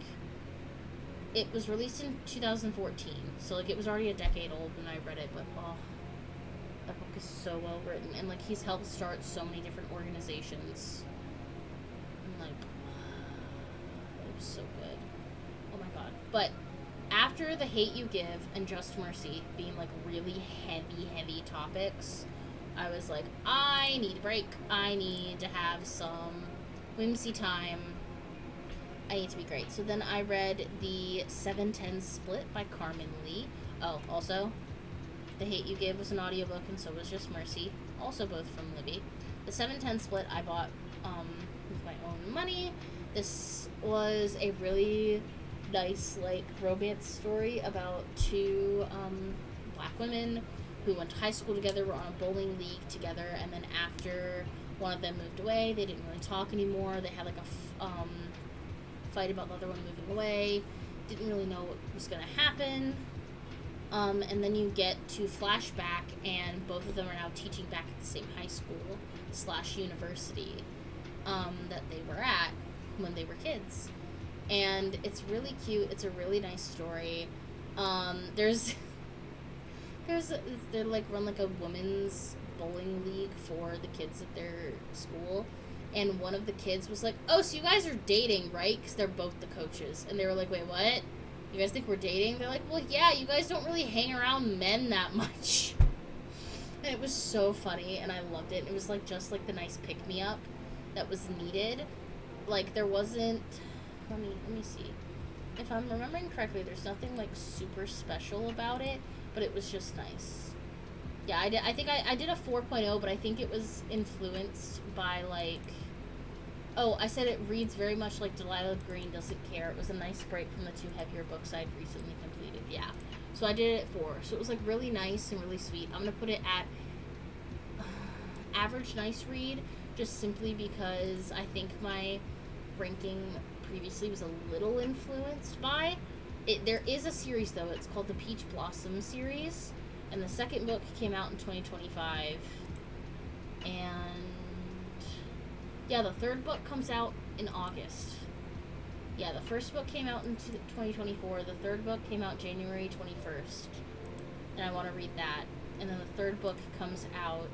it was released in 2014, so like it was already a decade old when I read it, but oh, that book is so well written, and like he's helped start so many different organizations, and like it was so good. Oh my god. But after The Hate You Give and Just Mercy being like really heavy topics, I was like, I need a break. I need to have some whimsy time. I need to be great. So then I read the 7-10 Split by Carmen Lee. Oh, also, The Hate You Give was an audiobook, and so was Just Mercy. Also both from Libby. The 7-10 Split I bought with my own money. This was a really nice, like, romance story about two black women who went to high school together, were on a bowling league together, and then after one of them moved away, they didn't really talk anymore. They had like a fight about the other one moving away. Didn't really know what was going to happen. And then you get to flashback, and both of them are now teaching back at the same high school / university that they were at when they were kids. And it's really cute. It's a really nice story. There's they're like run like a women's bowling league for the kids at their school, and one of the kids was like, "Oh, so you guys are dating, right?" Because they're both the coaches, and they were like, "Wait, what? You guys think we're dating?" They're like, "Well, yeah, you guys don't really hang around men that much." And it was so funny, and I loved it. It was like just like the nice pick me up that was needed. Like there wasn't. Let me see. If I'm remembering correctly, there's nothing like super special about it, but it was just nice. Yeah, I did. I think I did a 4.0, but I think it was influenced by like. Oh, I said it reads very much like Delilah Green Doesn't Care. It was a nice break from the 2 heavier books I'd recently completed. Yeah, so I did it at 4. So it was like really nice and really sweet. I'm gonna put it at average nice read, just simply because I think my ranking previously was a little influenced by it. There is a series though. It's called the Peach Blossom series, and the second book came out in 2025, and yeah, the third book comes out in August. Yeah, the first book came out in 2024. The third book came out January 21st, and I want to read that. And then the third book comes out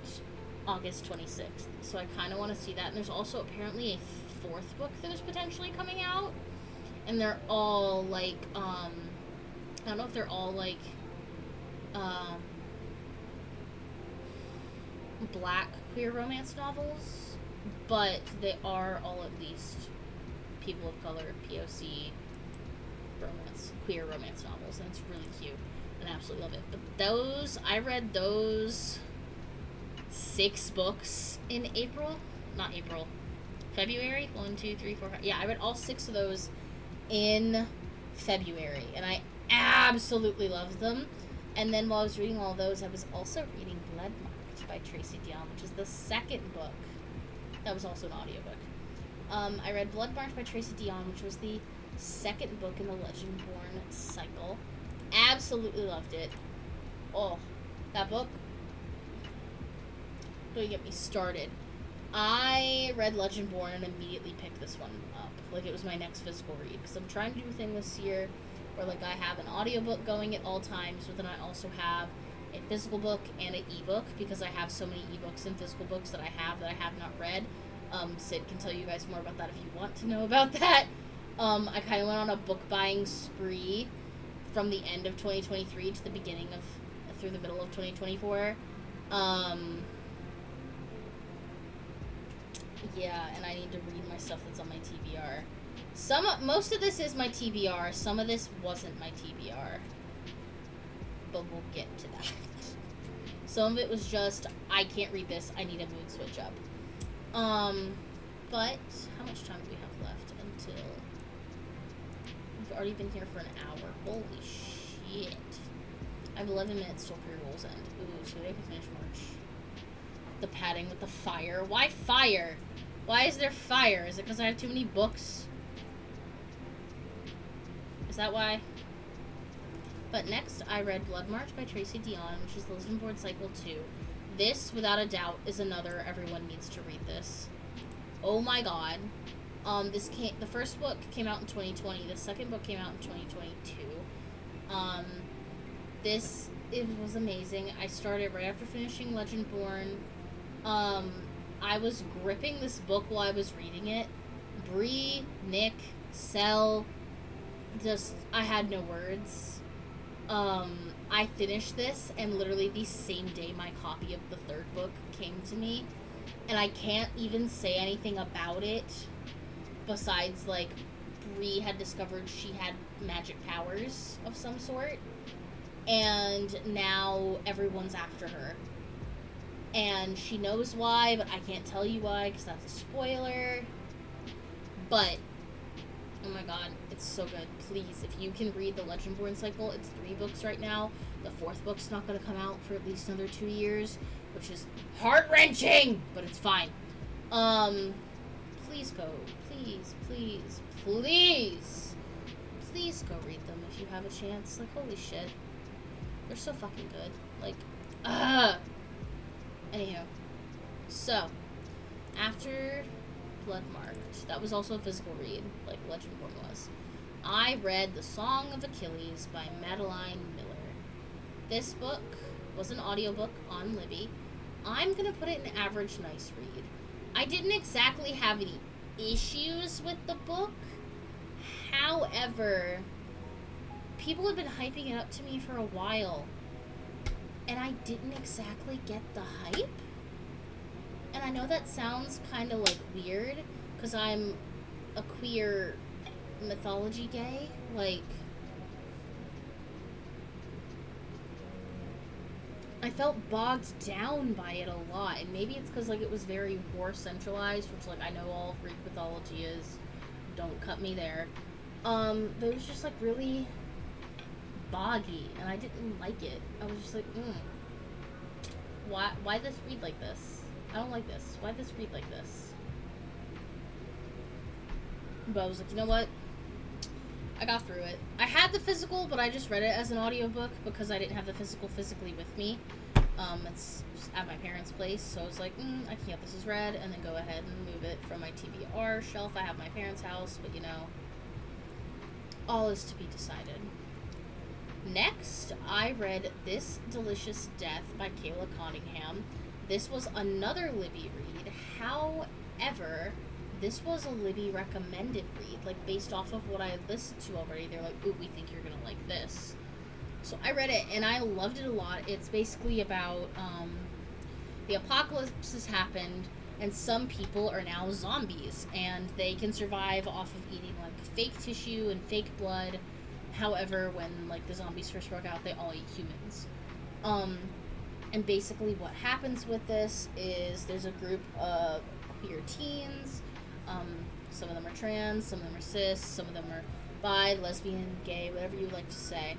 August 26th. So I kind of want to see that. And there's also apparently a fourth book that is potentially coming out, and they're all like I don't know if they're all like black queer romance novels, but they are all at least people of color, POC romance, queer romance novels, and it's really cute, and I absolutely love it. But those, I read those 6 books in February. 1, 2, 3, 4, 5. Yeah, I read all 6 of those in February, and I absolutely loved them. And then while I was reading all those, I was also reading Bloodmarked by Tracy Deonn, which is the second book. That was also an audiobook. I read Bloodmarked by Tracy Deonn, which was the second book in the Legendborn cycle. Absolutely loved it. Oh, that book. Don't get me started. I read Legendborn and immediately picked this one up. Like, it was my next physical read. Because I'm trying to do a thing this year where, like, I have an audiobook going at all times, but then I also have a physical book and an ebook, because I have so many ebooks and physical books that I have not read. Sid can tell you guys more about that if you want to know about that. I kind of went on a book buying spree from the end of 2023 to the beginning of, through the middle of 2024. Yeah, and I need to read my stuff that's on my TBR. Most of this is my TBR. Some of this wasn't my TBR. But we'll get to that. Some of it was just, I can't read this. I need a mood switch up. But how much time do we have left until... We've already been here for an hour. Holy shit. I have 11 minutes till pre-rolls end. Ooh, so I can finish March. The padding with the fire. Why fire? Why is there fire? Is it because I have too many books? Is that why? But next, I read Bloodmarked by Tracy Deonn, which is the Legendborn Cycle 2. This, without a doubt, is another everyone needs to read this. Oh my god. The first book came out in 2020. The second book came out in 2022. It was amazing. I started right after finishing Legendborn. I was gripping this book while I was reading it. Bree, Nick, Sel, I had no words. I finished this, and literally the same day my copy of the third book came to me, and I can't even say anything about it besides, like, Bree had discovered she had magic powers of some sort, and now everyone's after her. And she knows why, but I can't tell you why, because that's a spoiler. But, oh my god, it's so good. Please, if you can read the Legendborn cycle, it's 3 books right now. The 4th book's not going to come out for at least another 2 years, which is heart-wrenching, but it's fine. Please go. Please, please, please. Please go read them if you have a chance. Like, holy shit. They're so fucking good. Like, Anywho. So, after Bloodmarked, that was also a physical read, like Legendborn was. I read The Song of Achilles by Madeline Miller. This book was an audiobook on Libby. I'm gonna put it in average nice read. I didn't exactly have any issues with the book. However, people have been hyping it up to me for a while, and I didn't exactly get the hype. And I know that sounds kind of like weird, because I'm a queer mythology gay. Like, I felt bogged down by it a lot, and maybe it's because, like, it was very war centralized, which, like, I know all Greek mythology is. Don't cut me there. But it was just, like, really boggy, and I didn't like it. I was just like, why this read like this? I don't like this. Why this read like this? But I was like, you know what? I got through it. I had the physical, but I just read it as an audiobook because I didn't have the physical physically with me. It's at my parents' place, so I was like, I can get this as read, and then go ahead and move it from my TBR shelf. I have my parents' house, but you know, all is to be decided. Next, I read This Delicious Death by Kayla Conningham. This was another Libby read. However, this was a Libby recommended read, like, based off of what I had listened to already. They're like, ooh, we think you're gonna like this. So I read it, and I loved it a lot. It's basically about, the apocalypse has happened, and some people are now zombies, and they can survive off of eating, like, fake tissue and fake blood. However, when, like, the zombies first broke out, they all eat humans. And basically what happens with this is there's a group of queer teens. Some of them are trans, some of them are cis, some of them are bi, lesbian, gay, whatever you like to say.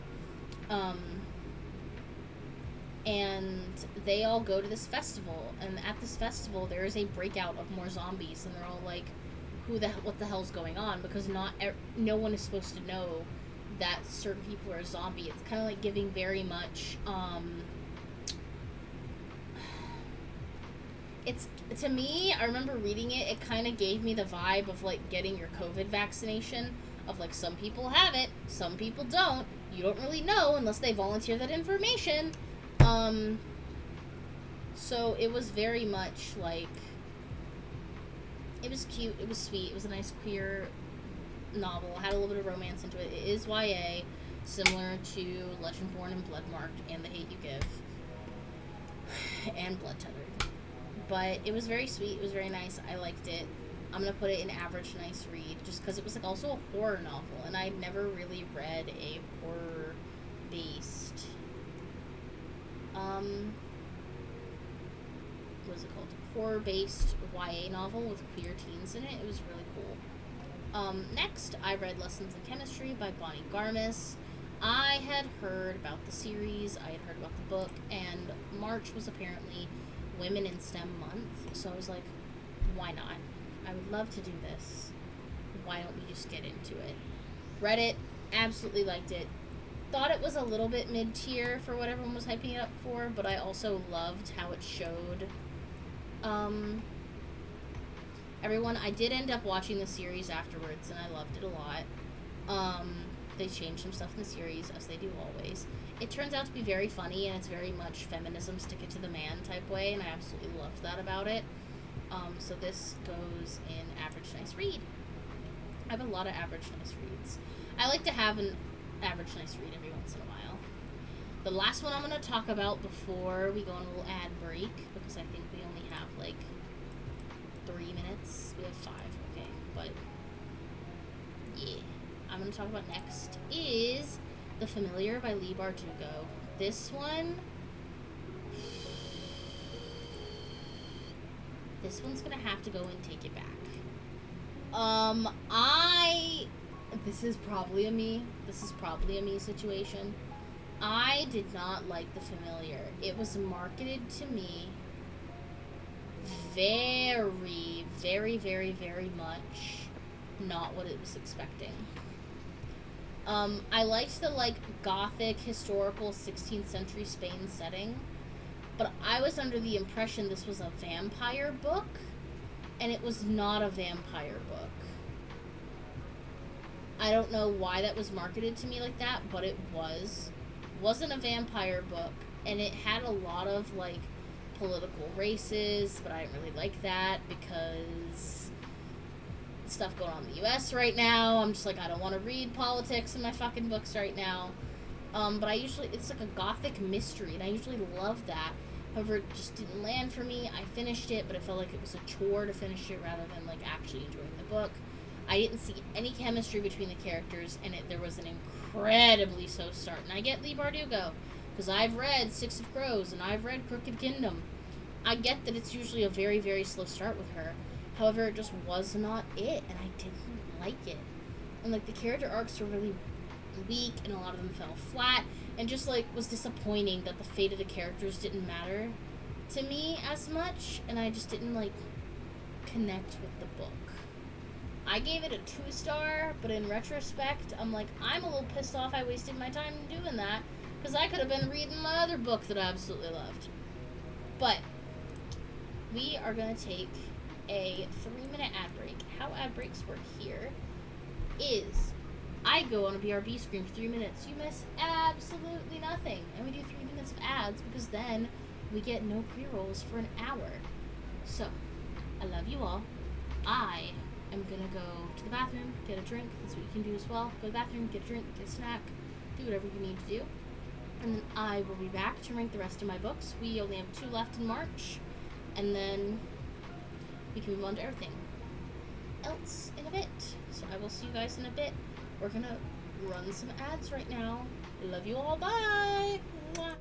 And they all go to this festival, and at this festival there is a breakout of more zombies, and they're all like, what the hell's going on? Because no one is supposed to know that certain people are a zombie. It's kind of like giving very much, it's, to me, I remember reading it kind of gave me the vibe of, like, getting your COVID vaccination, of, like, some people have it, some people don't, you don't really know unless they volunteer that information. So it was very much, like, it was cute, it was sweet, it was a nice queer novel, had a little bit of romance into it. It is YA, similar to Legend Born and Bloodmarked and The Hate U Give, and Blood Tethered. But it was very sweet, it was very nice, I liked it. I'm gonna put it in average nice read, just because it was, like, also a horror novel, and I'd never really read a horror-based, what is it called? Horror-based YA novel with queer teens in it. It was really cool. Next, I read Lessons in Chemistry by Bonnie Garmis. I had heard about the series, I had heard about the book, and March was apparently Women in STEM month, so I was like, why not? I would love to do this. Why don't we just get into it? Read it, absolutely liked it. Thought it was a little bit mid-tier for what everyone was hyping it up for, but I also loved how it showed everyone. I did end up watching the series afterwards, and I loved it a lot. They changed some stuff in the series, as they do always. It turns out to be very funny, and it's very much feminism, stick it to the man type way, and I absolutely loved that about it. So this goes in average nice read. I have a lot of average nice reads. I like to have an average nice read every once in a while. The last one I'm going to talk about before we go on a little ad break, because I think we only have like 3 minutes. We have 5, okay, but yeah. I'm going to talk about next is The Familiar by Leigh Bardugo. This one's going to have to go and take it back. This is probably a me situation. I did not like The Familiar. It was marketed to me very, very, very, very much not what it was expecting. I liked the, like, gothic, historical 16th century Spain setting, but I was under the impression this was a vampire book, and it was not a vampire book. I don't know why that was marketed to me like that, but it was. Wasn't a vampire book, and it had a lot of like political races, but I didn't really like that because stuff going on in the U.S. right now. I'm just like, I don't want to read politics in my fucking books right now. But it's like a gothic mystery, and I usually love that. However, it just didn't land for me. I finished it, but it felt like it was a chore to finish it rather than like actually enjoying the book. I didn't see any chemistry between the characters, and there was an incredibly slow start. And I get Lee Bardugo, because I've read Six of Crows, and I've read Crooked Kingdom. I get that it's usually a very, very slow start with her. However, it just was not it, and I didn't like it. And like the character arcs were really weak, and a lot of them fell flat, and just like was disappointing that the fate of the characters didn't matter to me as much, and I just didn't like connect with the book. I gave it a 2-star, but in retrospect, I'm like, I'm a little pissed off I wasted my time doing that, because I could have been reading my other book that I absolutely loved. But we are going to take a 3-minute ad break. How ad breaks work here is I go on a BRB screen for 3 minutes. You miss absolutely nothing. And we do 3 minutes of ads because then we get no pre-rolls for an hour. So, I love you all. I am going to go to the bathroom, get a drink. That's what you can do as well. Go to the bathroom, get a drink, get a snack, do whatever you need to do. And then I will be back to rank the rest of my books. We only have 2 left in March. And then we can move on to everything else in a bit. So I will see you guys in a bit. We're gonna run some ads right now. Love you all. Bye. Mwah.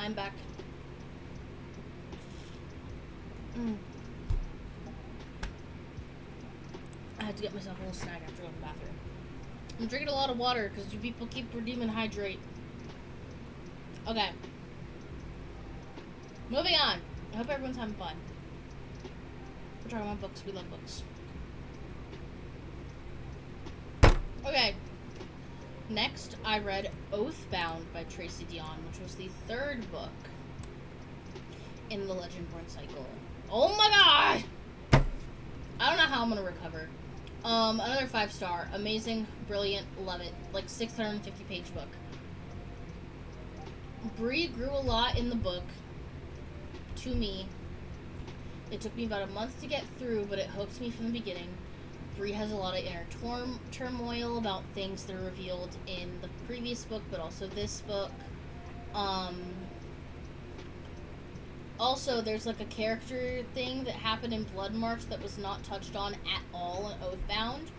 I'm back. I had to get myself a little snack after going to the bathroom. I'm drinking a lot of water because you people keep redeeming hydrate. Okay. Moving on. I hope everyone's having fun. We're talking about books. We love books. Okay. Next, I read Oathbound by Tracy Deonn, which was the third book in the Legendborn cycle. Oh my god! I don't know how I'm gonna recover. Another 5-star. Amazing, brilliant, love it. Like 650-page book. Bree grew a lot in the book. To me. It took me about a month to get through, but it hooked me from the beginning. Bree has a lot of inner turmoil about things that are revealed in the previous book, but also this book. Also, there's like a character thing that happened in Blood March that was not touched on at all in Oathbound.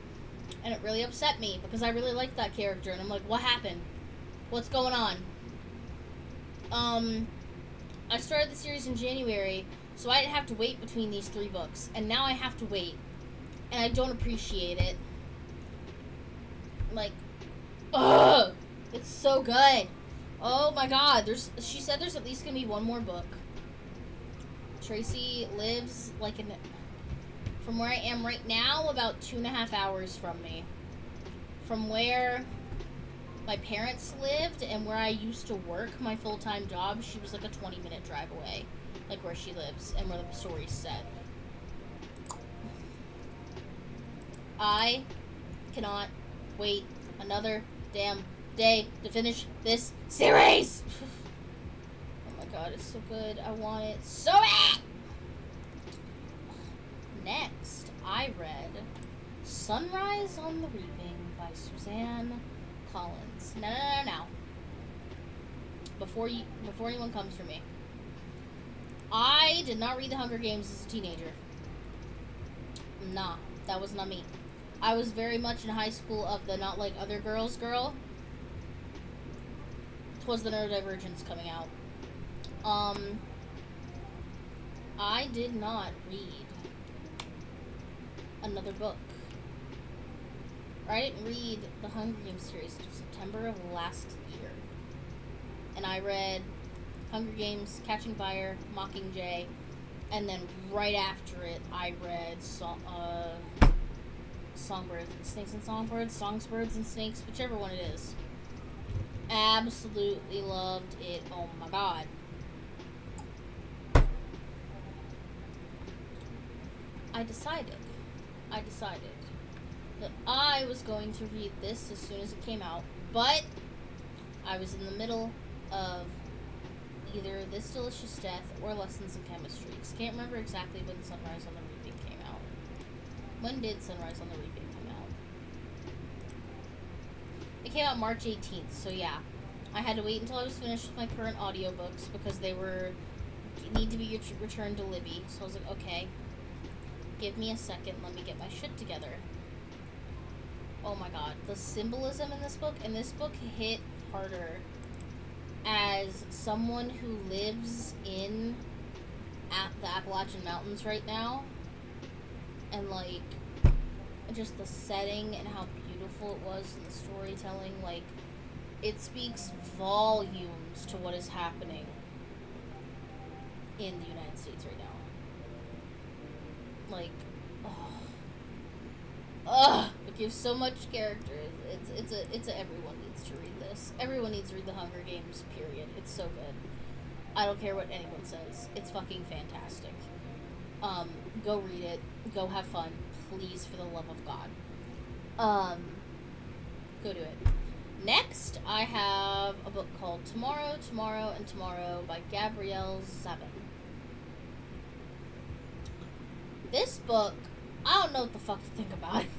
And it really upset me because I really liked that character. And I'm like, what happened? What's going on? I started the series in January, so I didn't have to wait between these 3 books. And now I have to wait. And I don't appreciate it. Like, ugh! It's so good. Oh my god. She said there's at least gonna be one more book. Tracy lives like from where I am right now, about 2.5 hours from me. From where my parents lived and where I used to work my full-time job, she was like a 20-minute drive away. Like where she lives and where the story's set. I cannot wait another damn day to finish this series! Oh my god, it's so good. I want it so bad! Next, I read Sunrise on the Reaping by Suzanne Collins. No. Before anyone comes for me. I did not read The Hunger Games as a teenager. Nah, that was not me. I was very much in high school of the not like other girls girl. 'Twas the neurodivergence coming out. I did not read another book. I didn't read the Hunger Games series until September of last year. And I read Hunger Games, Catching Fire, Mockingjay, and then right after it, I read Songbirds and Snakes and Songbirds, Songbirds and Snakes, whichever one it is. Absolutely loved it. Oh my god. I decided that I was going to read this as soon as it came out, but I was in the middle of either This Delicious Death or Lessons in Chemistry. Can't remember exactly when Sunrise on the Reaping came out. When did Sunrise on the Reaping come out? It came out March 18th, so yeah. I had to wait until I was finished with my current audiobooks because they need to be returned to Libby. So I was like, okay. Give me a second, let me get my shit together. Oh my god, the symbolism in this book, hit harder as someone who lives in the Appalachian Mountains right now, and like just the setting and how beautiful it was and the storytelling, like it speaks volumes to what is happening in the United States right now. Like, it gives so much character. It's a everyone needs to read this. Everyone needs to read The Hunger Games, period. It's so good. I don't care what anyone says. It's fucking fantastic. Go read it. Go have fun. Please, for the love of God. Go do it. Next, I have a book called Tomorrow, Tomorrow, and Tomorrow by Gabrielle Zevin. This book, I don't know what the fuck to think about it.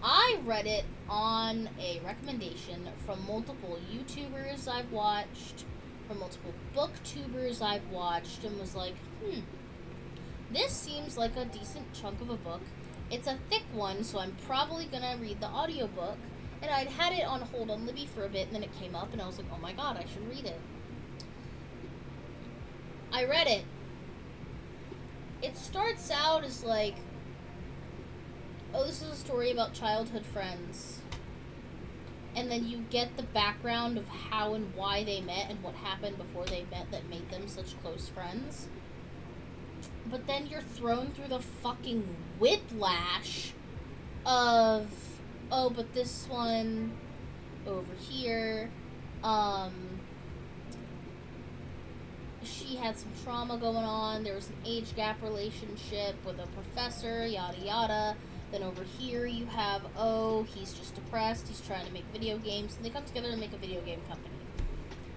I read it on a recommendation from multiple YouTubers I've watched, from multiple booktubers I've watched, and was like, this seems like a decent chunk of a book. It's a thick one, so I'm probably gonna read the audiobook. And I'd had it on hold on Libby for a bit, and then it came up, and I was like, oh my god, I should read it. I read it. It starts out as like, oh, this is a story about childhood friends. And then you get the background of how and why they met and what happened before they met that made them such close friends. But then you're thrown through the fucking whiplash of, oh, but this one over here, she had some trauma going on, there was an age gap relationship with a professor, yada yada. Then over here you have, oh, he's just depressed, he's trying to make video games, and they come together and make a video game company.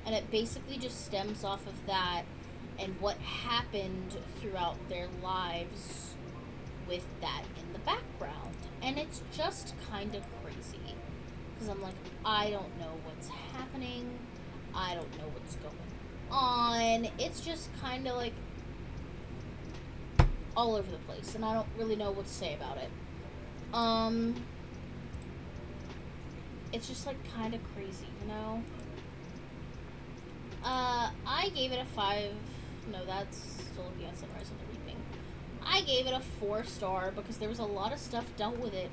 And it basically just stems off of that and what happened throughout their lives with that in the background. And it's just kind of crazy. Because I'm like, I don't know what's happening. I don't know what's going on. It's just kind of like all over the place. And I don't really know what to say about it. It's just like kind of crazy, you know? I gave it a 5. No, that's still looking at Sunrise on the Reaping. I gave it a 4-star because there was a lot of stuff dealt with it,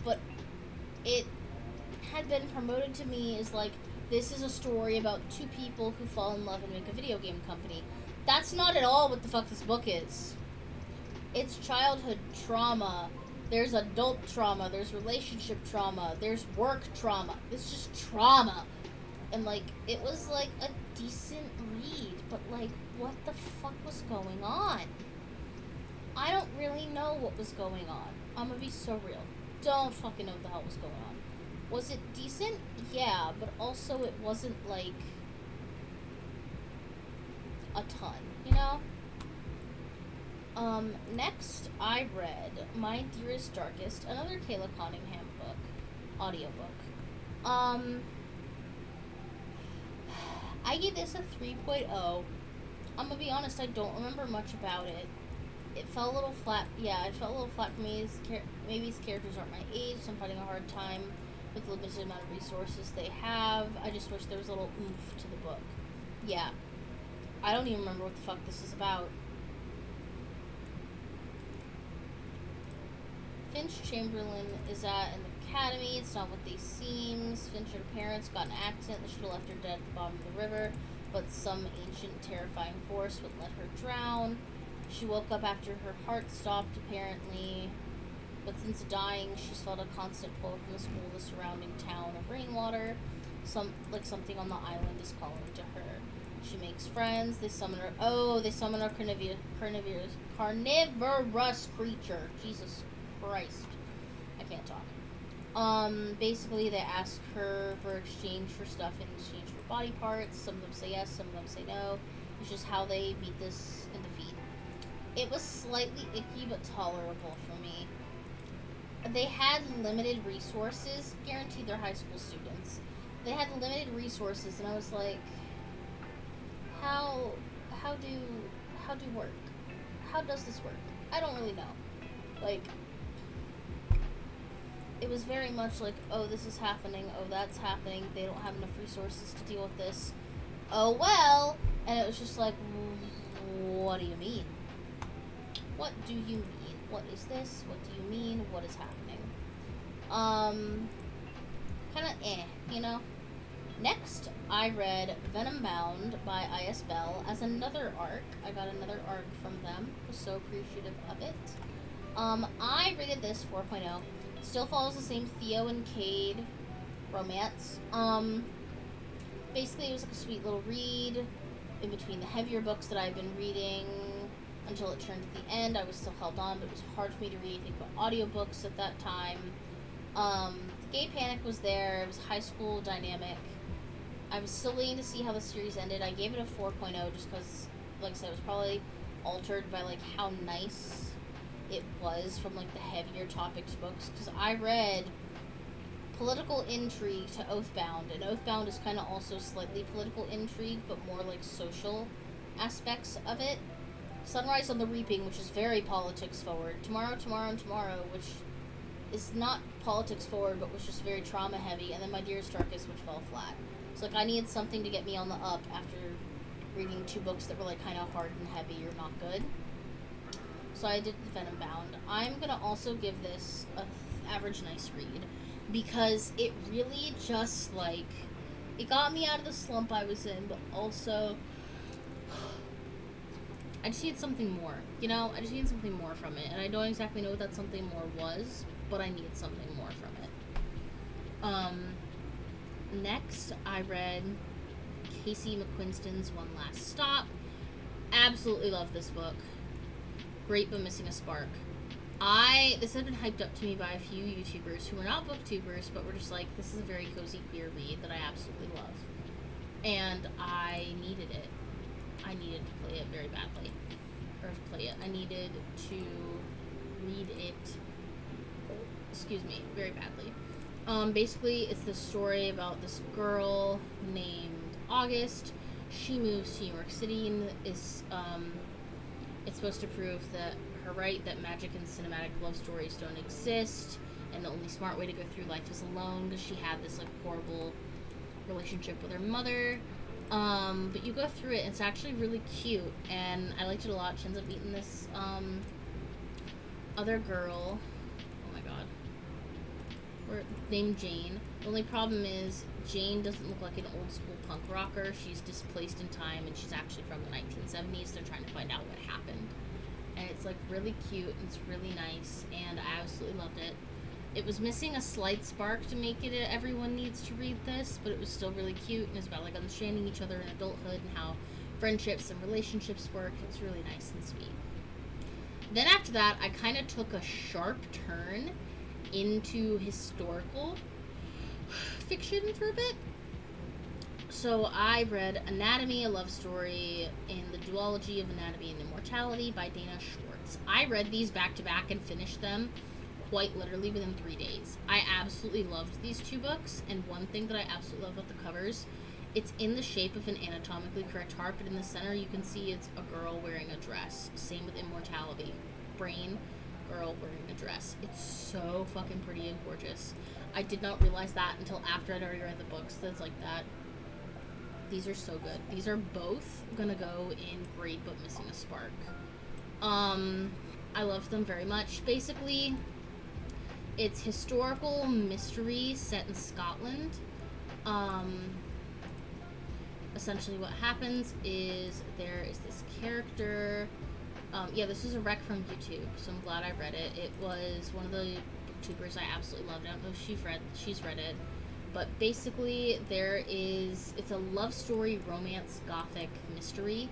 but it had been promoted to me as like, this is a story about 2 people who fall in love and make a video game company. That's not at all what the fuck this book is. It's childhood trauma. There's adult trauma. There's relationship trauma. There's work trauma. It's just trauma. And, like, it was, like, a decent read. But, like, what the fuck was going on? I don't really know what was going on. I'm gonna be so real. Don't fucking know what the hell was going on. Was it decent? Yeah. But also it wasn't, like, a ton, you know? Next, I read My Dearest Darkest, another Kayla Conningham book, audiobook. I gave this a 3.0. I'm gonna be honest, I don't remember much about it. It felt a little flat. Yeah, it felt a little flat for me. Maybe these characters aren't my age, so I'm finding a hard time with the limited amount of resources they have. I just wish there was a little oomph to the book. Yeah. I don't even remember what the fuck this is about. Finch Chamberlain is at an academy. It's not what they seem. Finch and her parents got in an accident that should have left her dead at the bottom of the river, but some ancient, terrifying force would let her drown. She woke up after her heart stopped, apparently, but since dying, she's felt a constant pull from the school, the surrounding town of rainwater. Something on the island is calling to her. She makes friends. They summon her. Oh, they summon a carnivorous creature. Jesus Christ. I can't talk. Basically they ask her for exchange for stuff in exchange for body parts. Some of them say yes, some of them say no. It's just how they beat this in defeat. It was slightly icky but tolerable for me. They had limited resources. Guaranteed they're high school students. They had limited resources and I was like, how do work? How does this work? I don't really know. Like, it was very much like, oh, this is happening, oh, that's happening, they don't have enough resources to deal with this. Oh, well. And it was just like, what do you mean? What do you mean? What is this? What do you mean? What is happening? Kind of you know? Next, I read Venom Bound by I.S. Bell as another arc. I got another arc from them. Was so appreciative of it. I rated this 4.0. Still follows the same Theo and Cade romance. Basically, it was like a sweet little read in between the heavier books that I've been reading until it turned to the end. I was still held on, but it was hard for me to read anything but audiobooks at that time. The gay panic was there. It was high school dynamic. I was still waiting to see how the series ended. I gave it a 4.0 just because, like I said, it was probably altered by, like, how nice it was from, like, the heavier topics books. Because I read political intrigue to Oathbound, and Oathbound is kind of also slightly political intrigue, but more, like, social aspects of it. Sunrise on the Reaping, which is very politics forward. Tomorrow, which is not politics forward, but was just very trauma heavy. And then My Dearest Darkest, which fell flat. So, like, I needed something to get me on the up after reading two books that were, like, kind of hard and heavy or not good. So I did Venom Bound. I'm going to also give this a average nice read because it really just, like, it got me out of the slump I was in, but also I just needed something more, you know? I just needed something more from it, and I don't exactly know what that something more was, but I needed something more from it. Next, I read Casey McQuiston's One Last Stop. Absolutely love this book. Great, but missing a spark. This had been hyped up to me by a few YouTubers who were not booktubers, but were just like, this is a very cozy queer read that I absolutely love. And I needed it. I needed to play it very badly. I needed to read it, very badly. Basically, it's this story about this girl named August. She moves to New York City and is, it's supposed to prove that her right, that magic and cinematic love stories don't exist, and the only smart way to go through life is alone, because she had this, like, horrible relationship with her mother. But you go through it, and it's actually really cute, and I liked it a lot. She ends up meeting this, other girl, oh my god, named Jane. The only problem is Jane doesn't look like an old school punk rocker. She's displaced in time, and she's actually from the 1970s. They're trying to find out what happened. And it's, like, really cute, and it's really nice, and I absolutely loved it. It was missing a slight spark to make it everyone needs to read this, but it was still really cute, and it's about, like, understanding each other in adulthood and how friendships and relationships work. It's really nice and sweet. Then after that, I kind of took a sharp turn into historical fiction for a bit. So I read Anatomy, a Love Story in the Duology of Anatomy and Immortality by Dana Schwartz. I read these back to back and finished them quite literally within 3 days. I absolutely loved these two books, and one thing that I absolutely love about the covers, it's in the shape of an anatomically correct heart, but in the center you can see it's a girl wearing a dress. Same with Immortality. Brain, girl wearing a dress. It's so fucking pretty and gorgeous. I did not realize that until after I'd already read the books. That's like that. These are so good. These are both gonna go in Great but Missing a Spark. I love them very much. Basically, it's historical mystery set in Scotland. Essentially what happens is there is this character. This is a rec from YouTube, so I'm glad I read it. It was one of the booktubers I absolutely loved. I don't know if she's read it. But basically, it's a love story, romance, gothic mystery.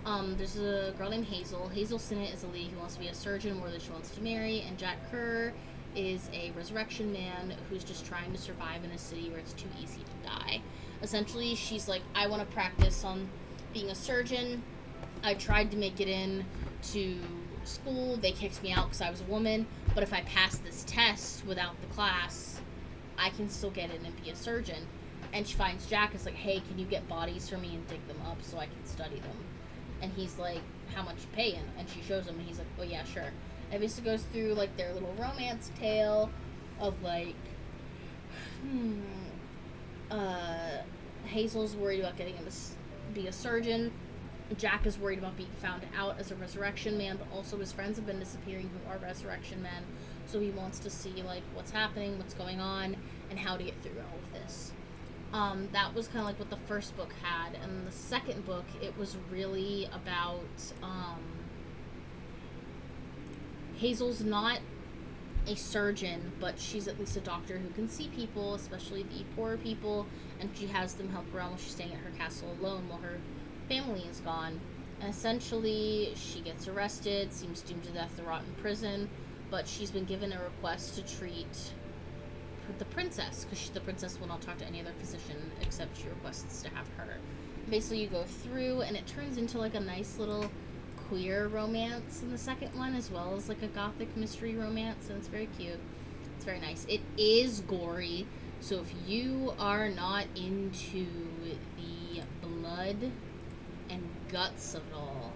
There's a girl named Hazel. Hazel Sinnott is a lady who wants to be a surgeon more than she wants to marry, and Jack Kerr is a resurrection man who's just trying to survive in a city where it's too easy to die. Essentially, she's like, I want to practice on being a surgeon. I tried to make it in to school. They kicked me out because I was a woman, but if I pass this test without the class, I can still get in and be a surgeon. And she finds Jack is like, hey, can you get bodies for me and dig them up so I can study them? And he's like, how much you paying? And she shows him, and he's like, oh yeah, sure. And it basically goes through like their little romance tale of like, Hazel's worried about getting him to be a surgeon. Jack is worried about being found out as a resurrection man, but also his friends have been disappearing who are resurrection men, so he wants to see like what's happening, what's going on, and how to get through all of this. That was kind of like what the first book had, and the second book, it was really about Hazel's not a surgeon, but she's at least a doctor who can see people, especially the poorer people, and she has them help her out while she's staying at her castle alone while her family is gone. And essentially, she gets arrested, seems doomed to death to rot in prison, but she's been given a request to treat the princess, because the princess will not talk to any other physician except she requests to have her. Basically, you go through, and it turns into like a nice little queer romance in the second one, as well as like a gothic mystery romance, and it's very cute. It's very nice. It is gory, so if you are not into the blood and guts of it all,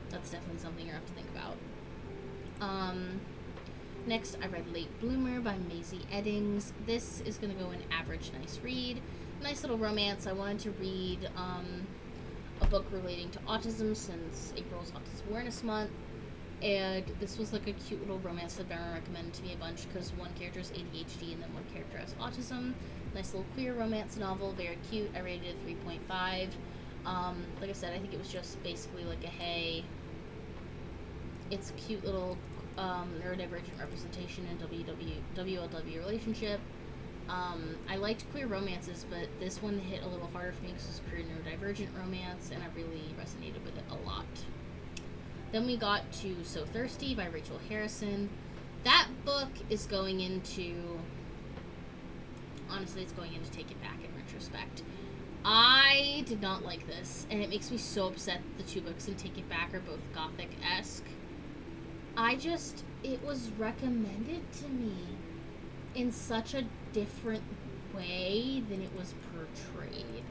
that's definitely something you have to think about. Next, I read Late Bloomer by Maisie Eddings. This is going to go in average nice read. Nice little romance. I wanted to read a book relating to autism since April's Autism Awareness Month. And this was like a cute little romance that Barron recommended to me a bunch because one character has ADHD and then one character has autism. Nice little queer romance novel. Very cute. I rated it 3.5. Like I said, I think it was just basically like a hey, it's a cute little neurodivergent representation in WLW relationship. I liked queer romances, but this one hit a little harder for me because it's a queer neurodivergent romance, and I really resonated with it a lot. Then we got to So Thirsty by Rachel Harrison. That book is going into, honestly, it's going into Take It Back in retrospect. I did not like this, and it makes me so upset that the two books in Take It Back are both gothic-esque. It was recommended to me in such a different way than it was portrayed.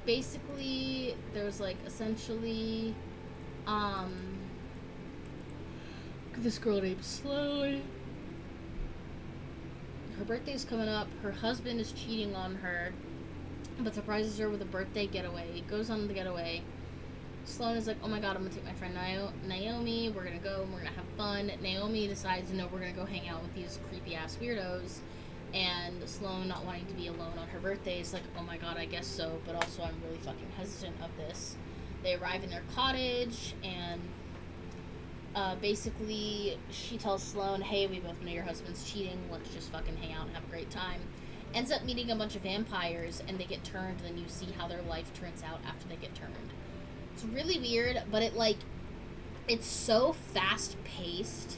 Basically, there's like essentially, this girl named Slowly. Her birthday's coming up. Her husband is cheating on her, but surprises her with a birthday getaway. Goes on the getaway. Sloane is like, oh my god, I'm gonna take my friend Naomi, we're gonna go and we're gonna have fun. Naomi decides, no, we're gonna go hang out with these creepy ass weirdos. And Sloane, not wanting to be alone on her birthday, is like, oh my god, I guess so, but also I'm really fucking hesitant of this. They arrive in their cottage, and basically she tells Sloane, hey, we both know your husband's cheating, let's just fucking hang out and have a great time. Ends up meeting a bunch of vampires, and they get turned, and then you see how their life turns out after they get turned. It's really weird, but it's so fast-paced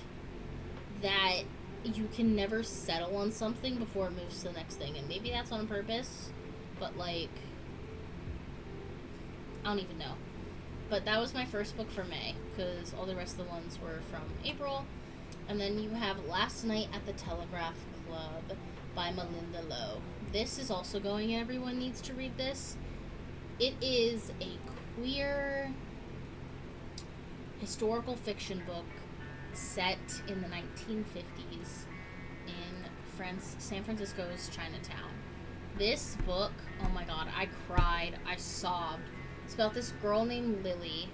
that you can never settle on something before it moves to the next thing, and maybe that's on purpose, but like, I don't even know. But that was my first book for May, because all the rest of the ones were from April. And then you have Last Night at the Telegraph Club by Melinda Lowe. This is also going in. Everyone needs to read this. It is a queer historical fiction book set in the 1950s in San Francisco's Chinatown. This book, oh my god, I cried, I sobbed. It's about this girl named Lily.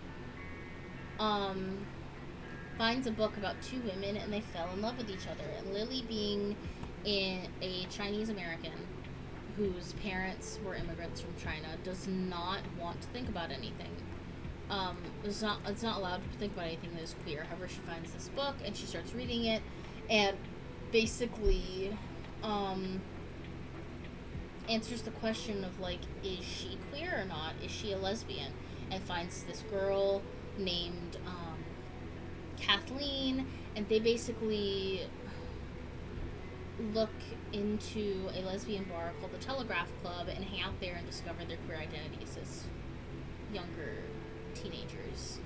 Finds a book about two women and they fell in love with each other. And Lily, being a Chinese American whose parents were immigrants from China, does not want to think about anything. It's not allowed to think about anything that is queer. However, she finds this book and she starts reading it, and basically answers the question of like, is she queer or not? Is she a lesbian? And finds this girl named Kathleen, and they basically look into a lesbian bar called the Telegraph Club and hang out there and discover their queer identities as younger teenagers.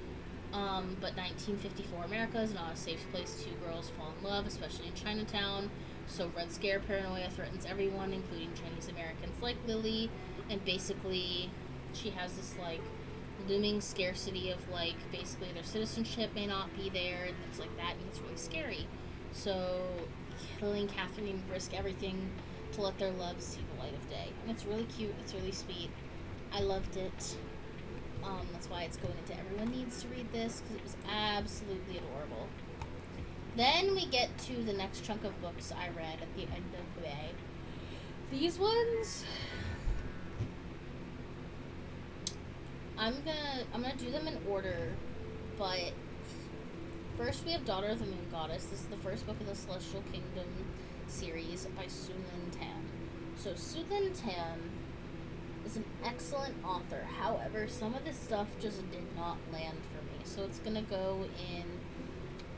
But 1954 America is not a safe place. Two girls fall in love, especially in Chinatown. So Red Scare paranoia threatens everyone, including Chinese Americans like Lily. And basically, she has this like looming scarcity of, like, basically their citizenship may not be there and things like that, and it's really scary. So killing Catherine and risk everything to let their love see the light of day. And it's really cute, it's really sweet. I loved it. That's why it's going into everyone needs to read this, because it was absolutely adorable. Then we get to the next chunk of books I read at the end of May. These ones, I'm gonna do them in order, but first we have Daughter of the Moon Goddess. This is the first book of the Celestial Kingdom series by Sunlin Tan. So Sunlin Tan is an excellent author. However, some of this stuff just did not land for me. So it's gonna go in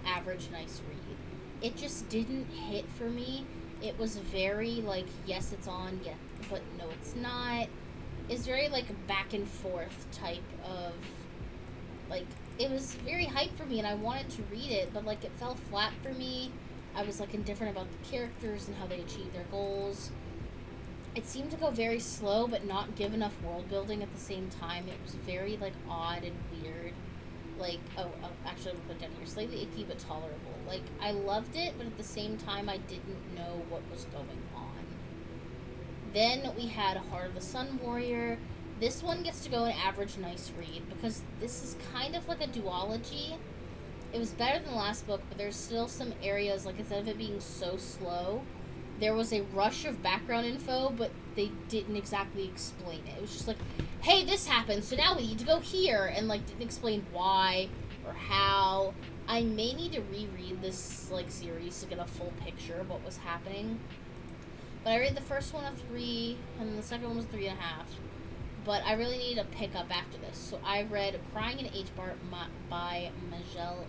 average nice read. It just didn't hit for me. It was very like, yes it's on, yeah, but no it's not. It's very like back and forth type of, like, it was very hype for me and I wanted to read it, but like it fell flat for me. I was like indifferent about the characters and how they achieved their goals. It seemed to go very slow but not give enough world building at the same time. It was very like odd and weird. Like, actually I'm gonna put it down here, slightly icky but tolerable. Like, I loved it, but at the same time I didn't know what was going on. Then we had Heart of the Sun Warrior. This one gets to go an average nice read because this is kind of like a duology. It was better than the last book, but there's still some areas, like, instead of it being so slow, there was a rush of background info, but they didn't exactly explain it. It was just like, hey, this happened, so now we need to go here, and, like, didn't explain why or how. I may need to reread this, like, series to get a full picture of what was happening. But I read the first one of 3, and then the second one was 3.5. But I really need to pick up after this. So I read Crying in H-Bar by Michelle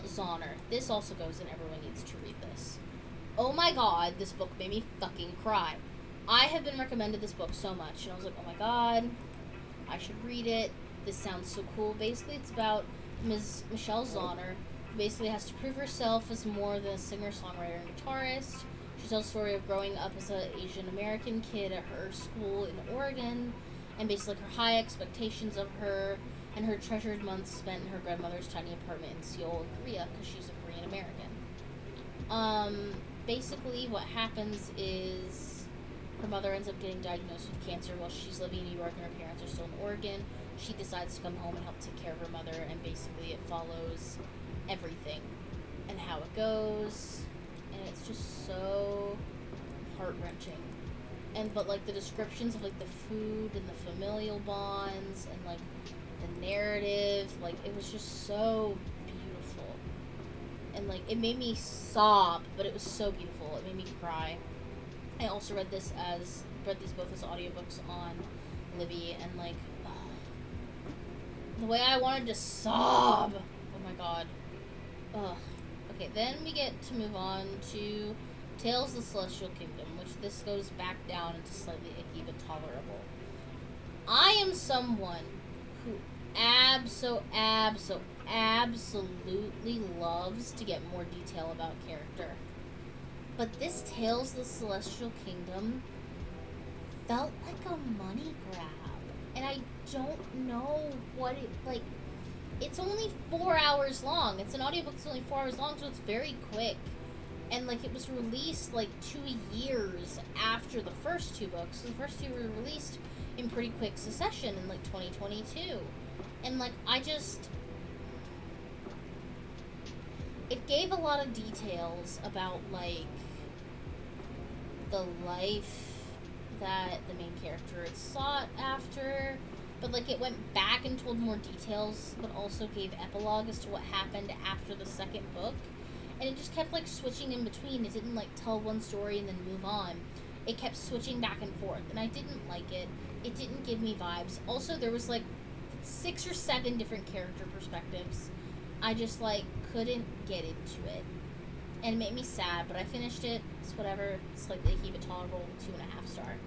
Zauner. This also goes in everyone needs to read this. Oh my god, this book made me fucking cry. I have been recommended this book so much, and I was like, oh my god, I should read it. This sounds so cool. Basically, it's about Ms. Michelle Zauner, who basically has to prove herself as more than a singer, songwriter, and guitarist. She tells the story of growing up as an Asian American kid at her school in Oregon, and basically her high expectations of her, and her treasured months spent in her grandmother's tiny apartment in Seoul, Korea, because she's a Korean American. Basically what happens is her mother ends up getting diagnosed with cancer while she's living in New York and her parents are still in Oregon. She decides to come home and help take care of her mother, and basically it follows everything and how it goes, and it's just so heart-wrenching. But like the descriptions of like the food and the familial bonds and like the narrative, like it was just so beautiful, and like it made me sob, but it was so beautiful. It made me cry. I also read these both as audiobooks on Libby, and like the way I wanted to sob. Oh my god. Ugh. Okay, then we get to move on to Tales of the Celestial Kingdom, which this goes back down into slightly icky but tolerable. I am someone who absolutely loves to get more detail about character. But this Tales of the Celestial Kingdom felt like a money grab. And I don't know what it, like, it's only 4 hours long. It's an audiobook that's only 4 hours long, so it's very quick. And, like, it was released, like, 2 years after the first 2 books. So the first 2 were released in pretty quick succession in, like, 2022. And, like, it gave a lot of details about, like, the life that the main character had sought after, but like it went back and told more details, but also gave epilogue as to what happened after the second book, and it just kept like switching in between. It didn't like tell one story and then move on. It kept switching back and forth, and I didn't like it. It didn't give me vibes. Also, there was like 6 or 7 different character perspectives. I just like couldn't get into it. And it made me sad, but I finished it. It's whatever. It's like they keep it tolerable, 2.5 star.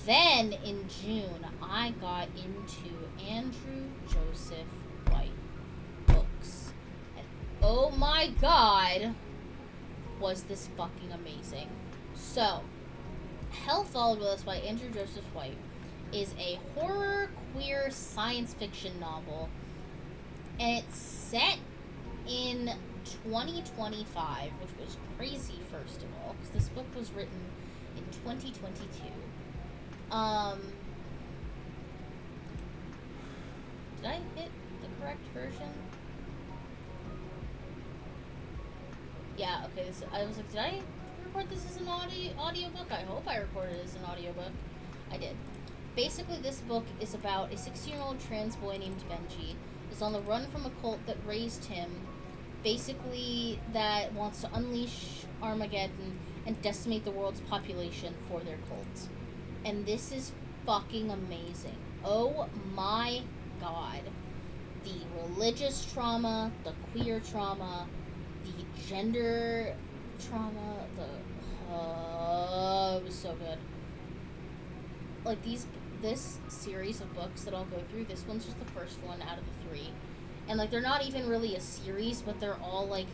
Then in June, I got into Andrew Joseph White books, and oh my god, was this fucking amazing! So, Hell Followed With Us by Andrew Joseph White is a horror queer science fiction novel, and it's set in 2025, which was crazy, first of all, because this book was written in 2022. Did I hit the correct version? Yeah, okay, I was like, did I record this as an audiobook? I hope I recorded it as an audiobook. I did. Basically, this book is about a 16-year-old trans boy named Benji is on the run from a cult that raised him, basically that wants to unleash Armageddon and decimate the world's population for their cult. And this is fucking amazing. Oh my god. The religious trauma, the queer trauma, the gender trauma, it was so good. Like, this series of books that I'll go through, this one's just the first one out of the 3. And, like, they're not even really a series, but they're all, like,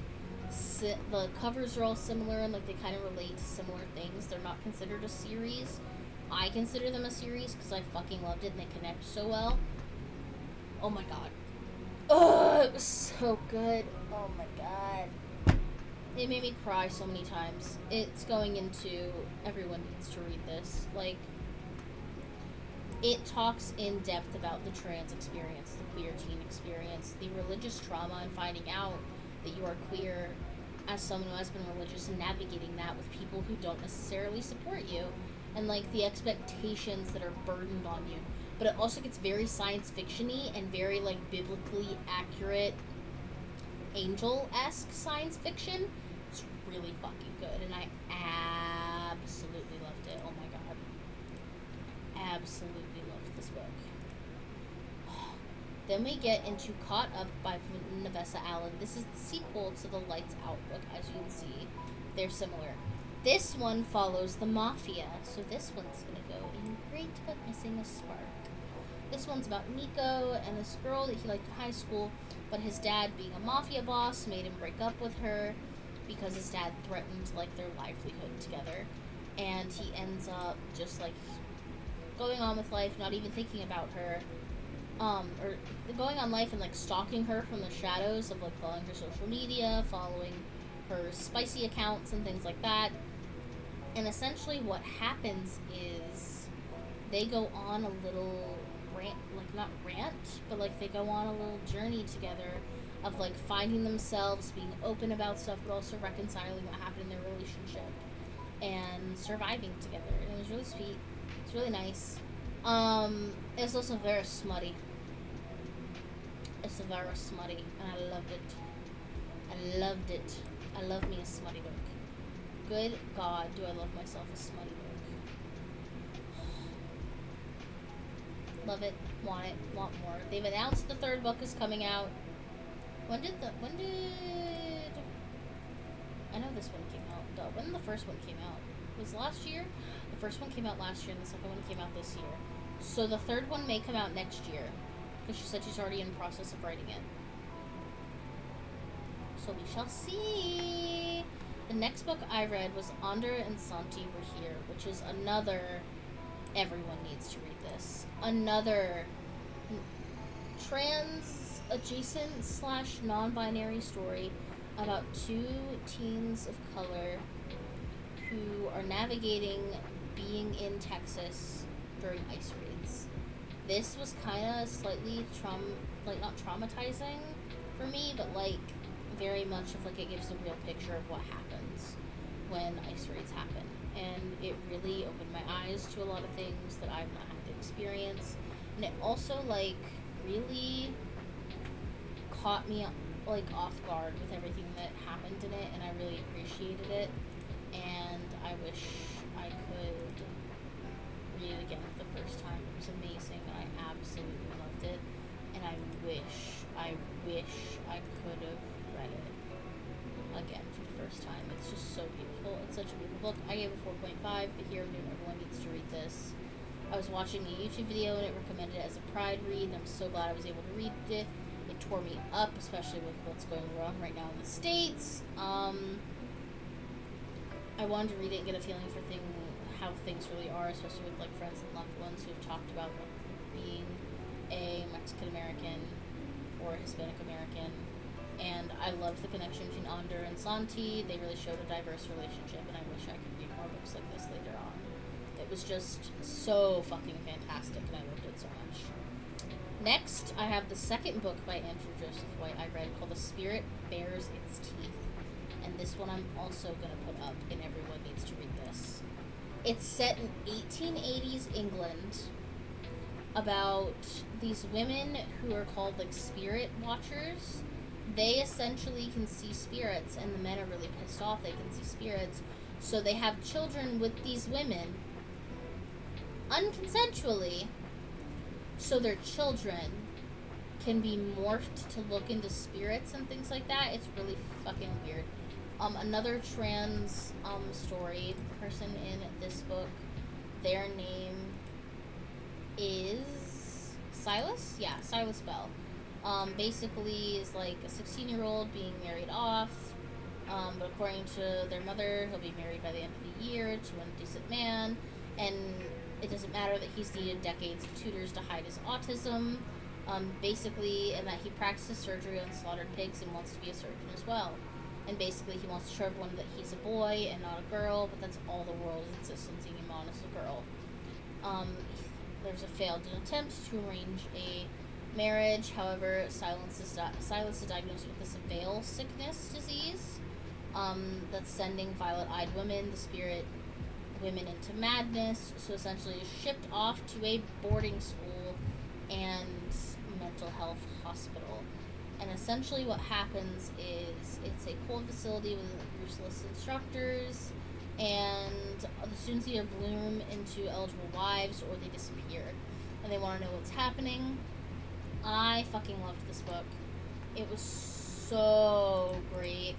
the covers are all similar, and, like, they kind of relate to similar things. They're not considered a series. I consider them a series because I fucking loved it and they connect so well. Oh my god. Oh, it was so good. Oh my god. It made me cry so many times. It's going into everyone needs to read this. Like, it talks in depth about the trans experience, the queer teen experience, the religious trauma, and finding out that you are queer as someone who has been religious, and navigating that with people who don't necessarily support you, and, like, the expectations that are burdened on you. But it also gets very science fiction-y and very, like, biblically accurate, angel-esque science fiction. It's really fucking good, and I absolutely loved it. Oh my god. Absolutely loved this book. Then we get into Caught Up by Navessa Allen. This is the sequel to the Lights Out book, as you can see. They're similar. This one follows the Mafia, so this one's gonna go in great but missing a spark. This one's about Nico and this girl that he liked in high school, but his dad, being a mafia boss, made him break up with her because his dad threatened, like, their livelihood together. And he ends up just, like, going on with life, not even thinking about her, or going on life and, like, stalking her from the shadows of, like, following her social media, following her spicy accounts and things like that. And essentially what happens is they go on a little not rant, but, like, they go on a little journey together of, like, finding themselves, being open about stuff, but also reconciling what happened in their relationship and surviving together. And it was really sweet. It's really nice. It's also very smutty. It's very smutty, and I loved it. I loved it. I love me a smutty book. Good God, do I love myself a smutty book. Love it. Want it. Want more. They've announced the 3rd book is coming out. When did I know this one came out. When the first one came out? Was last year? The first one came out last year and the second one came out this year. So the 3rd one may come out next year. Because she said she's already in the process of writing it. So we shall see. The next book I read was Ander and Santi Were Here, which is another, everyone needs to read this, another trans adjacent / non-binary story about 2 teens of color who are navigating being in Texas during ice raids. This was kind of slightly not traumatizing for me, but, like, very much of, like, it gives a real picture of what happens when ice raids happen. And it really opened my eyes to a lot of things that I've not had to experience. And it also, like, really caught me, like, off guard with everything that happened in it, and I really appreciated it. And I wish I could read it again for the first time. It was amazing, and I absolutely loved it. And I wish I could have read it again for the first time. It's just so beautiful. It's such a beautiful book. I gave it 4.5, but here everyone needs to read this. I was watching a YouTube video and it recommended it as a Pride read, and I'm so glad I was able to read it. It tore me up, especially with what's going on right now in the States. I wanted to read it and get a feeling for how things really are, especially with like friends and loved ones who have talked about being a Mexican American or Hispanic American. And I loved the connection between Ander and Santi. They really showed a diverse relationship, and I wish I could read more books like this later on. It was just so fucking fantastic, and I loved it so much. Next, I have the second book by Andrew Joseph White I read called The Spirit Bares Its Teeth. And this one I'm also going to put up, and everyone needs to read this. It's set in 1880s England about these women who are called like spirit watchers. They essentially can see spirits, and the men are really pissed off they can see spirits. So they have children with these women unconsensually, so their children can be morphed to look into spirits and things like that. It's really fucking weird. Another trans story person in this book, their name is Silas? Yeah, Silas Bell. Basically is like a 16-year-old being married off, but according to their mother, he'll be married by the end of the year to a decent man, and it doesn't matter that he's needed decades of tutors to hide his autism, basically, and that he practices surgery on slaughtered pigs and wants to be a surgeon as well. And basically, he wants to show everyone that he's a boy and not a girl, but that's all the world insists on seeing him on as a girl. There's a failed attempt to arrange a marriage. However, Silas is diagnosed with this veil sickness disease that's sending violet-eyed women, the spirit women, into madness. So essentially is shipped off to a boarding school and mental health hospital. And essentially what happens is it's a cold facility with ruthless instructors, and the students either bloom into eligible wives or they disappear. And they want to know what's happening. I fucking loved this book. It was so great.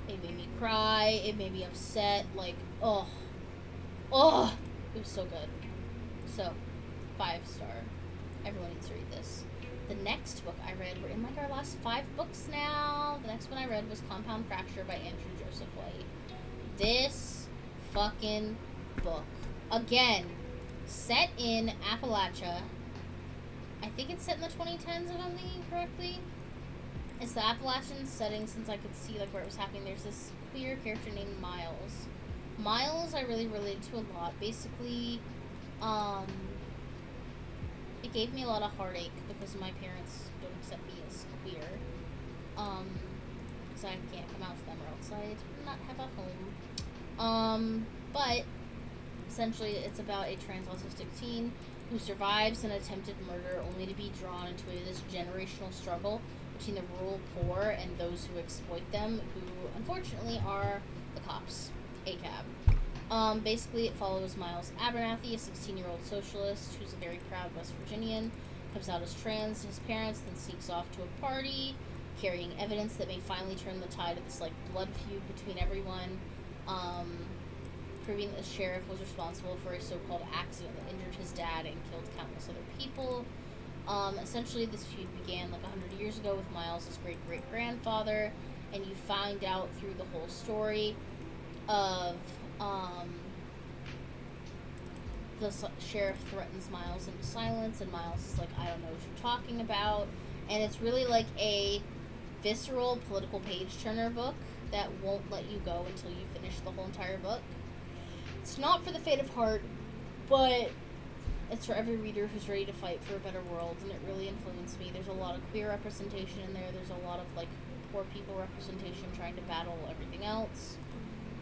It made me cry. It made me upset. Like, it was so good. So, 5-star. Everyone needs to read this. The next book I read, we're in like our last 5 books now. The next one I read was Compound Fracture by Andrew Joseph White. This fucking book, again, set in Appalachia. I think it's set in the 2010s, if I'm thinking correctly. It's the Appalachian setting, since I could see like where it was happening. There's this queer character named Miles. Miles I really related to a lot. Basically, it gave me a lot of heartache because my parents don't accept me as queer. Because I can't come out to them or else I'd not have a home. But essentially it's about a trans autistic teen who survives an attempted murder only to be drawn into this generational struggle between the rural poor and those who exploit them, who unfortunately are the cops, ACAB. Basically it follows Miles Abernathy, a 16-year-old socialist who's a very proud West Virginian, comes out as trans to his parents, then sneaks off to a party, carrying evidence that may finally turn the tide of this like blood feud between everyone, proving that the sheriff was responsible for a so-called accident that injured his dad and killed countless other people. Essentially this feud began like 100 years ago with Miles' great-great-grandfather, and you find out through the whole story of the sheriff threatens Miles into silence, and Miles is like, I don't know what you're talking about. And it's really like a visceral political page-turner book that won't let you go until you finish the whole entire book. It's not for the faint of heart, but it's for every reader who's ready to fight for a better world, and it really influenced me. There's a lot of queer representation in there. There's a lot of like poor people representation trying to battle everything else.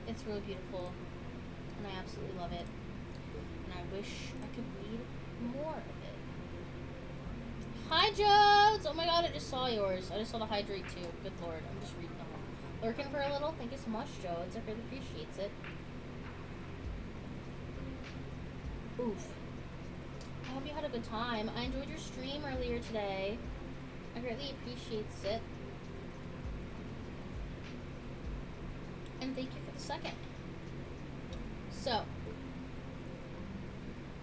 It's really beautiful, and I absolutely love it. And I wish I could read more of it. Hi, Jodes! Oh my god, I just saw yours. I just saw the hydrate too. Good lord, I'm just reading them all. Lurking for a little? Thank you so much, Jodes. I really appreciates it. Oof. I hope you had a good time. I enjoyed your stream earlier today. I greatly appreciates it. And thank you for the second. So,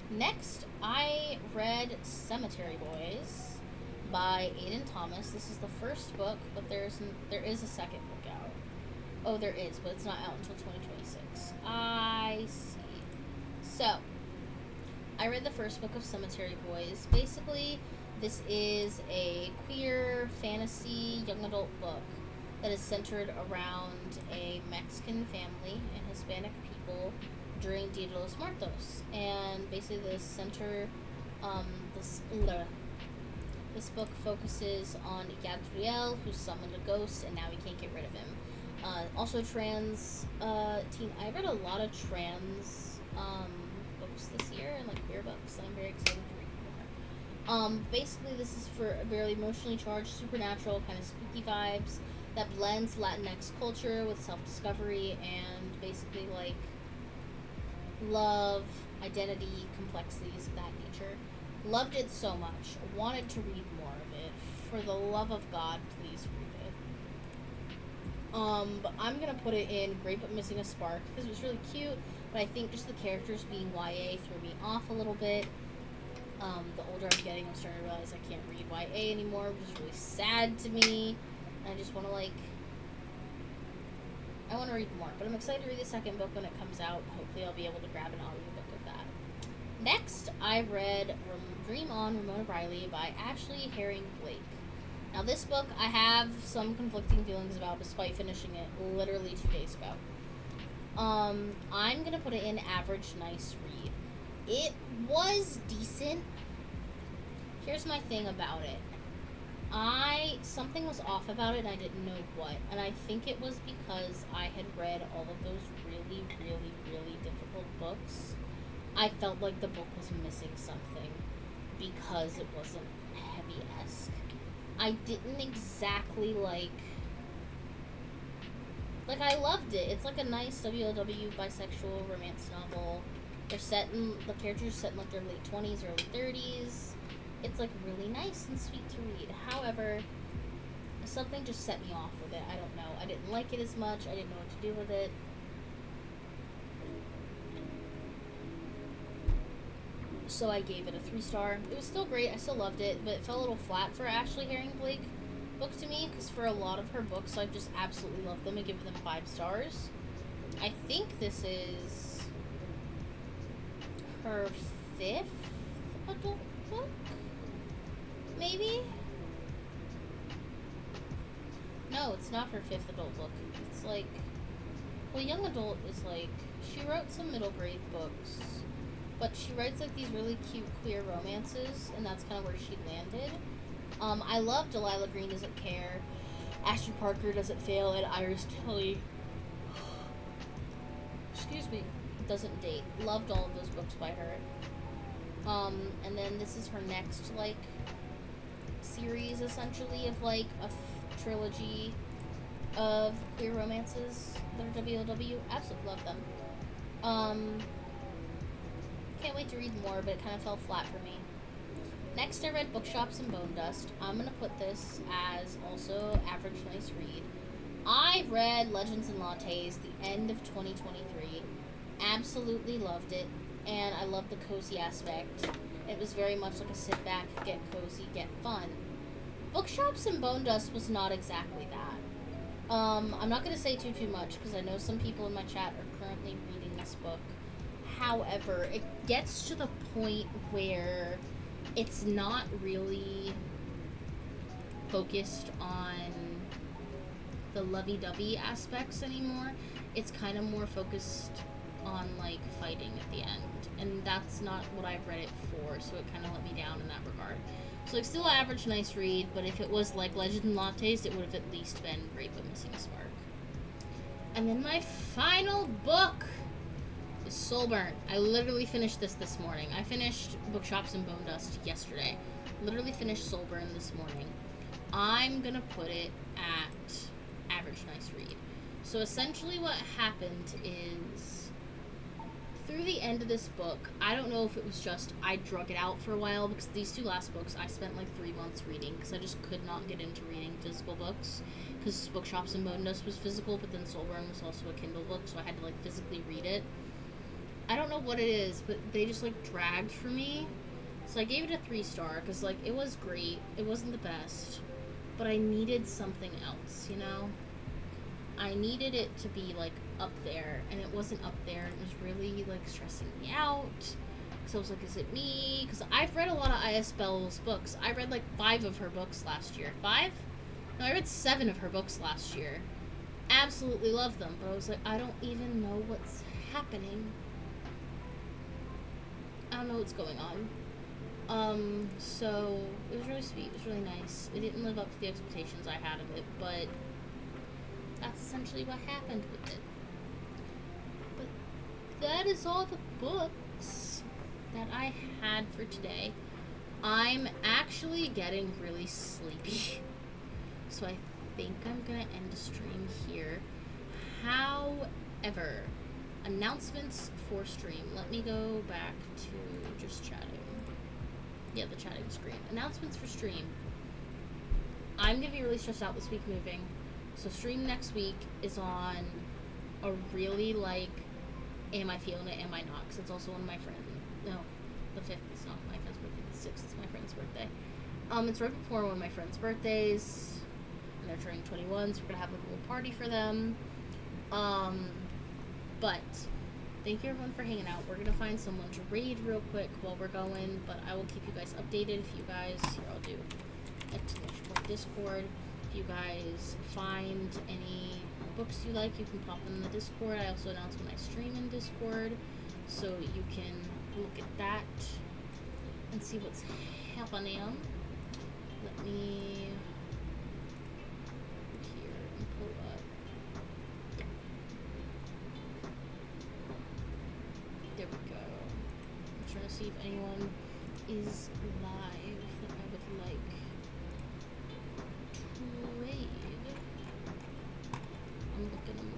next I read Cemetery Boys by Aiden Thomas. This is the first book, but there is a second book out. Oh, there is, but it's not out until 2026. I see. So, I read the first book of Cemetery Boys. Basically, this is a queer fantasy young adult book that is centered around a Mexican family and Hispanic people during Dia de los Muertos. And basically, um, this this book focuses on Gabriel, who summoned a ghost, and now he can't get rid of him. Also, trans teen. I read a lot of trans books this year, and like queer books, and I'm very excited to read more. Basically, this is for a very emotionally charged, supernatural, kind of spooky vibes that blends Latinx culture with self-discovery and basically like love, identity, complexities of that nature. Loved it so much. Wanted to read more of it. For the love of God, please read it. But I'm gonna put it in Great But Missing a Spark because it was really cute. But I think just the characters being YA threw me off a little bit. The older I'm getting, I'm starting to realize I can't read YA anymore, which is really sad to me. And I just want to I want to read more. But I'm excited to read the second book when it comes out. Hopefully, I'll be able to grab an audiobook of that. Next, I read Dream On, Ramona Riley by Ashley Herring Blake. Now, this book I have some conflicting feelings about despite finishing it literally 2 days ago. I'm going to put it in average nice read. It was decent. Here's my thing about it. Something was off about it and I didn't know what. And I think it was because I had read all of those really, really, really difficult books. I felt like the book was missing something because it wasn't heavy-esque. I didn't exactly like I loved it. It's like a nice WLW bisexual romance novel. The characters are set in like their late 20s, early 30s. It's like really nice and sweet to read. However, something just set me off with it. I don't know. I didn't like it as much. I didn't know what to do with it. So I gave it a 3-star. It was still great. I still loved it, but it fell a little flat for Ashley Herring Blake book to me because for a lot of her books, I've just absolutely loved them and given them 5 stars. I think this is her 5th adult book, maybe? No, it's not her 5th adult book. It's like, well, young adult is like, she wrote some middle grade books, but she writes like these really cute queer romances, and that's kind of where she landed. I love Delilah Green Doesn't Care, Ashley Parker Doesn't Fail, and Iris Kelly, excuse me, Doesn't Date. Loved all of those books by her. And then this is her next, like, series, essentially, of, like, a trilogy of queer romances that are WLW. Absolutely love them. Can't wait to read more, but it kind of fell flat for me. Next, I read Bookshops and Bone Dust. I'm going to put this as also average nice read. I read Legends and Lattes the end of 2023. Absolutely loved it, and I loved the cozy aspect. It was very much like a sit back, get cozy, get fun. Bookshops and Bone Dust was not exactly that. I'm not going to say too much because I know some people in my chat are currently reading this book. However, it gets to the point where it's not really focused on the lovey-dovey aspects anymore. It's kind of more focused on, like, fighting at the end. And that's not what I've read it for, so it kind of let me down in that regard. So, like, still average nice read, but if it was, like, Legend and Lattes, it would have at least been Great But Missing a Spark. And then my final book is Soulburn. I literally finished this morning. I finished Bookshops and Bone Dust yesterday. Literally finished Soulburn this morning. I'm gonna put it at average nice read. So essentially what happened is, through the end of this book, I don't know if it was just I drug it out for a while, because these 2 last books I spent like 3 months reading, because I just could not get into reading physical books, because Bookshops and Bone Dust was physical, but then Soulburn was also a Kindle book, so I had to like physically read it. I don't know what it is, but they just, like, dragged for me. So I gave it a 3-star, because, like, it was great. It wasn't the best. But I needed something else, you know? I needed it to be like up there, and it wasn't up there. It was really like stressing me out. So I was like, is it me? Because I've read a lot of I.S. Bell's books. I read like 5 of her books last year. 5? No, I read 7 of her books last year. Absolutely love them, but I was like, I don't even know what's happening. I don't know what's going on. So it was really sweet. It was really nice. It didn't live up to the expectations I had of it, but that's essentially what happened with it. But that is all the books that I had for today. I'm actually getting really sleepy, so I think I'm gonna end the stream here. However, announcements for stream. Let me go back to just chatting. Yeah, the chatting screen. Announcements for stream. I'm gonna be really stressed out this week moving. So stream next week is on a really like, am I feeling it, am I not? Because it's also one of my friends. No, the 5th is not my friend's birthday. The 6th is my friend's birthday. It's right before one of my friend's birthdays. And they're turning 21, so we're gonna have like a little party for them. But thank you everyone for hanging out. We're gonna find someone to raid real quick while we're going, but I will keep you guys updated. If you guys, here I'll do Discord. If you guys find any books you like, you can pop them in the Discord. I also announce when I stream in Discord, so you can look at that and see what's happening. Let me look here and pull up. There we go. I'm trying to see if anyone is live that I would like to raid. I'm looking.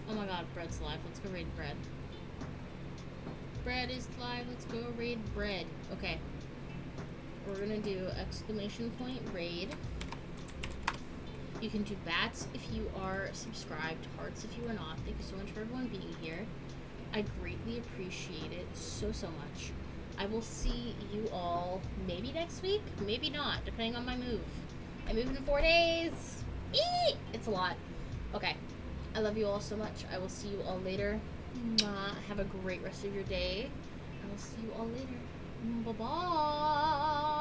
Oh my god, Bread's live. Let's go raid Bread. Bread is live. Let's go raid Bread. Okay. We're gonna do exclamation point raid. You can do bats if you are subscribed, hearts if you are not. Thank you so much for everyone being here. I greatly appreciate it so much. I will see you all maybe next week, maybe not, depending on my move. I move in 4 days. Eee! It's a lot. Okay. I love you all so much. I will see you all later. Have a great rest of your day. I will see you all later. Bye-bye.